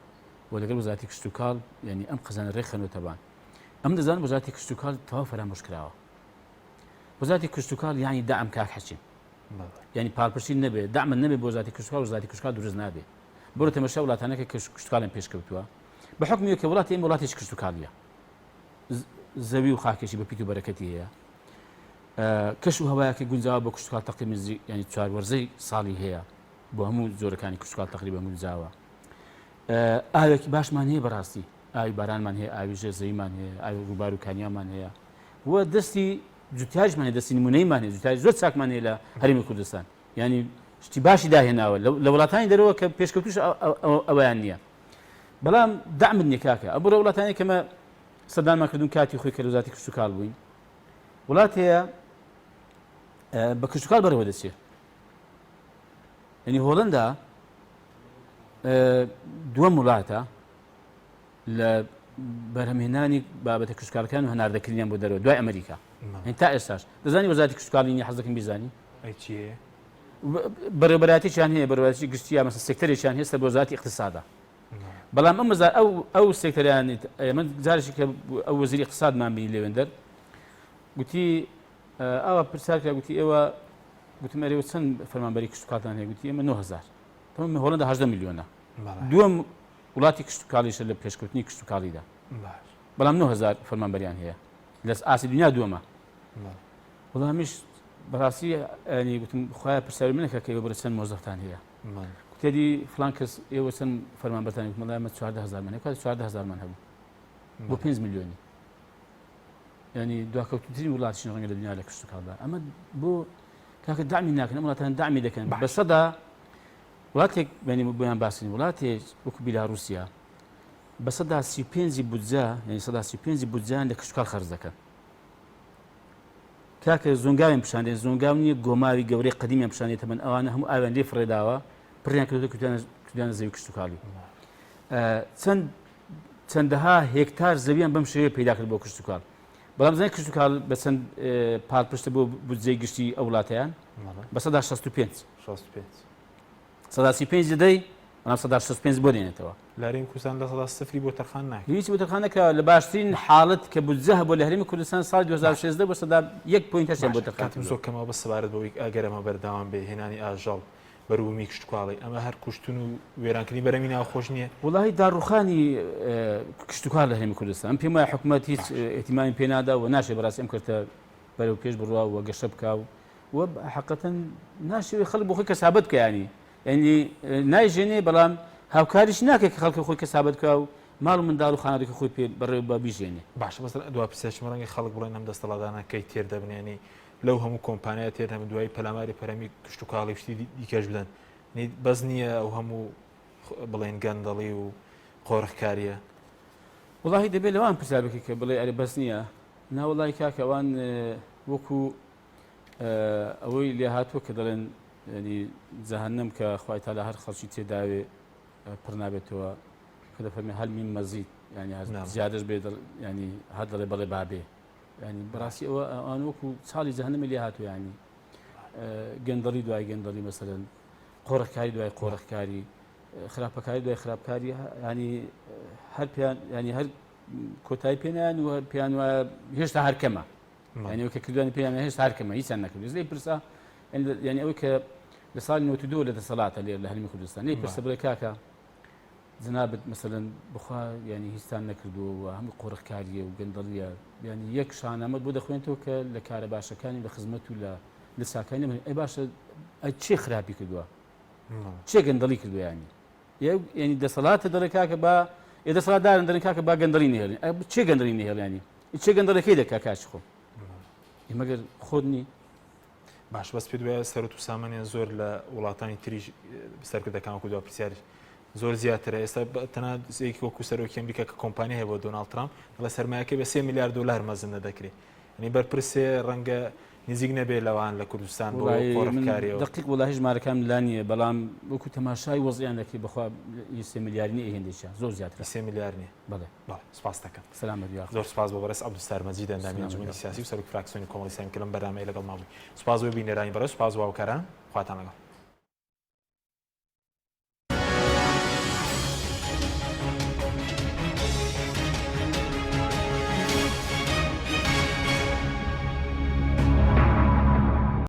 و لەگەڵ وەزارەتی کشت و کاڵ یعنی ئەم قەزانە ڕێکخەنەوەتەبان ئەم دەزانم وەزارەتی کشت و کاڵ تەواو فەرامۆش کراوە وەزارەتی کشت و کاڵ یعنی داعم کاک حەچین یعنی پاڵپشتی نەبێ داعمە نەبێ بۆ وەزارەتی کشت و کاڵ وەزارەتی کشت و کاڵ دروست نابێ بۆرە تەماشا وڵاتانەکە کە کشت و کاڵیان پێش کەوتووە بە حکمی کە وڵاتی ئێمە وڵاتێکی کشت و کاڵیە زەوی و خاکێکی بە پیت و بەرەکەتی هەیە کەش و هەوایەکی گونجاوە بۆ کشت و کاڵ تەقریباً ینی 4 وەرزەی ساڵی هەیە بۆ هەموو زۆرەکانی کشت و کاڵ تەقریباً گونجاوە ئاوێکی باشمان هەیە بەڕاستی ئاوی بارانمان هەیە ئاوی ژێرزەویمان هەیە ئاوی ڕووبار و کانیامان هەیە و دەستی جوتیاژمان هەیە دەستی نمونەیمان هەیە جوتیاژ زۆر چاکمان هەیە لە هەرێمی کوردستان ینی شتی باشی داهێناوە لە وڵاتانی دەرەوە کە پێشکەوتوش ئەویان نییە بەڵام داعمت نییە کاکە ئەو بۆ وڵاتانی کەمە سەردانمان کردوون کاتی خۆی کە وەزارەتی کشت و کاڵ بووین وڵات هەیە بە کشت و کاڵ بەرەوە دەچێت ینی هۆڵەندا دووەم وڵاتە لە بەرهەمهێنانی بابەتە کشت و کاڵەکان و هەناردەکردنیان بۆ دەرەوە دوای ئەمریکا تا ئێستاش دەزانی وەزارەتی کشت و کاڵی نییە حەز دەکەم بیزانی بەڕێوەبەراتییان هەیە بەڕێوەبەراتی گشتیە مەسەڵەن سێکتەرێکیان هێستا بۆ وەزارەتی ئیقتصادە بەڵام ئەو سێکتەریانی ئێمە جارێکی کە ئەو وەزیری ئیقتصادمان بینی لێوێندەر گوتی ئەوە پرسیارکرا گوتی ئێوە گوتم ئەرێ چەند فەرمانبەری کشت و کاڵتان هەیە گوتی ئێمە 9000 تەمام هۆڵەندا 18 میلیۆنە دووەم وڵاتی کشت و کاڵیشە لە پێشکەوتنی کشت و کاڵیدا بەڵام 9000 فەرمانبەریان هەیە لە ئاسی دنیا دووەمە وەڵامیش بەڕاستی ینی گوتم خۆیان پرسیاری من نەکە کە ئێوە بەرە چەند مۆزەفتان هەیە گوتێدی فڵان کەس ئێوە چەند فەرمانبەرتانی وتم وەڵای ئەمە 14000 من کات 14000 من هەبوو بۆ 5 میلیۆنی ینی دواکەوتنی وڵاتیش ڕەنگە لە دنیا لە کشت و کاڵدا ئەمە بۆ کاکە دامی ناکەن وڵاتان دامی دەکەن بەسەدا وڵاتێک بینی بۆیان باسیین وڵاتێک وەکو بیلاڕوسیا بەسەدا 35 بودجە ینی 35 بودجیان لە کشت و کاڵ خەرج دەکەن کاکە زۆنگاویان پیشاندێن زۆنگاو نییە گۆماوی گەورەی قەدیمیان پیشانێتە من ئەوانە هەموو ئاویان لێ فڕێداوە پڕیان کردوتە کردیانە زەوی کشت و کاڵی چەندەها هێکتار زەویان بەم شێوەیە پیدا کرد بۆ کشت و کاڵ بەڵام زانای کشت و کاڵ بە چەند پاڵپشتە بۆ بودجەی گشتی ئەو وڵاتەیان بەسەدا 65 دەی ئەم 65 بۆ دێنێتەوە لارین کوردستان لە 0 بۆ تەرخان ناکە هیچ بۆ تەرخان نەکراوە لە باشترین حاڵەت کە بودجە هەبوو لە هەرێمی کوردستان ساڵی 2016 بۆ سەدا 1.8 بۆ تەرخان زۆر کەمەوە بە سەبارەت بەوەی ئەگەرەمە بەردەوام بێ هێنانی ئاژەڵ بەروومی کشت و کاڵی ئەمە هەر کوشتن و وێرانکردنی بەرەمی ناوخۆش نییە وڵی داڕوخانی کشت و کاڵ لە هەرێمی کوردستان پێم وایە حکوومەت هیچ ئێتیمانی پێ نادا و ناشێ بەڕاستی ئەم کردە بەرەو پێش بڕوا و گەشە بکاو و حقیقەتەن ناشێوێ خەڵک بۆ خۆی کەسابەت بکە ینی نایژێنێ بەڵام هاوکاریش ناکێت کە خەڵکی خۆی کەسابەت بکە و ماڵ و منداڵ و خانەکە خۆی پێ بەڕێوە بە بیژێنێ باشە بەس دوا پرسیارم ڕەنگە خەڵک بڵێن ئەم دەستەڵاتانەکەی تێر دەبنێنی لەو هەموو کۆمپانیا تێر هەموو دوای پەلاماری پەرەمی کشت و کاڵی شتی دیکەش بدەن بەس نییە ئەو هەموو بڵێن گەندەڵی و قۆڕخکاریە وڵی دەبێت لەوان پرسیار بکە کە بڵێ ئەرێ بەس نییە ناوەڵی کاکە ئەوان وەکو ئەوەی لێ هاتووە کە دەڵێن ینی جەهەنەم کە خوای تاالە هەر خەڵکی تێداوێ پڕ نابێتەوە کە دەفەرمێ هەلمی مەزید ینی زیادەش بێ ینی هەر دەڵێ بەڵێ بابێ ینی بەڕاستی ئەوە ئەوان وەکو چاڵی جەهەنەمی لێ هاتووە ینی گەندەڵی دوای گەندەڵی مەسەلەن قۆڕخکاری دوای قۆڕخکاری خراپەکاری دوای خراپکاری ینی هەر پیان ینی هەر کۆتایی پێیان و پیان وایە هێشتا هەرکەمە ینی کە کردوانی پێیان هێشتا هەرکەمە هیچیان نەکرد لێ پرسا ینی ئەوەی کە لە ساڵی 92 لە دەسەڵاتە لێ لە هەرێمی کوردستان لێ پرسە بڵێ کاکە جنابەت مەسەلەن بخوا ینی هیچتان نەکردووە هەموو قۆڕخکاریە و گەندەڵیە ینی یەک شانامەت بۆ دەخوێنێتەوە کە لە کارە باشەکانی لە خزمەت و لە ساکانی ئەی باشە ئەی چێ خراپی کردووە چێ گەندەڵی کردو ینی ینی دەسەڵاتە دەڵێکا کە با دەسەڵاتدارن دەرێکا کە با گەندەڵی نهێڵین چێ گەندەڵی نهێڵیانی چێ گەندەڵەکەی دەکا کاچ خۆ مەگەر خۆنی باش بەس پێ دوایە سەرەت و سامانیان زۆر لە وڵاتانی تریش سەرکردەکان کردووە پرسیاری زۆر زیاترە ئێستا تەنها وەکو سەرۆکی ئەمریکا کە کۆمپانیا هەیە بۆ دۆناڵد ترامپ لە سەرمایەکە بە 3 میلیارد دلار مەزن دەکرێت ینی بەرپرسێ ڕەنگە نزیک نەبێ لەوان لە کوردستان بۆ قۆڕخکاریەوە دقیق وڵی ژمارەکان لانیە بەڵام وەکو تەماشای وەزیان دەکەی بخوا 3 میلیاردنی ئەهێندێکیان زۆر زیاتر 3 میلیاردنی بەڵێ سپاس دەکەم سلامت یا زۆر سپاس بۆ بەڕێز عەبدولستار ئەندامی ئەنجومەنی سیاسی و سەرۆکی فراکسیۆنی کۆمەڵی ئیسلامی کە لەم بەرنامەیە لەگەڵ مابووی سپاس بۆ بینێرانی بەڕێز سپاس بۆ هاوکاران خواتان لەگەڵ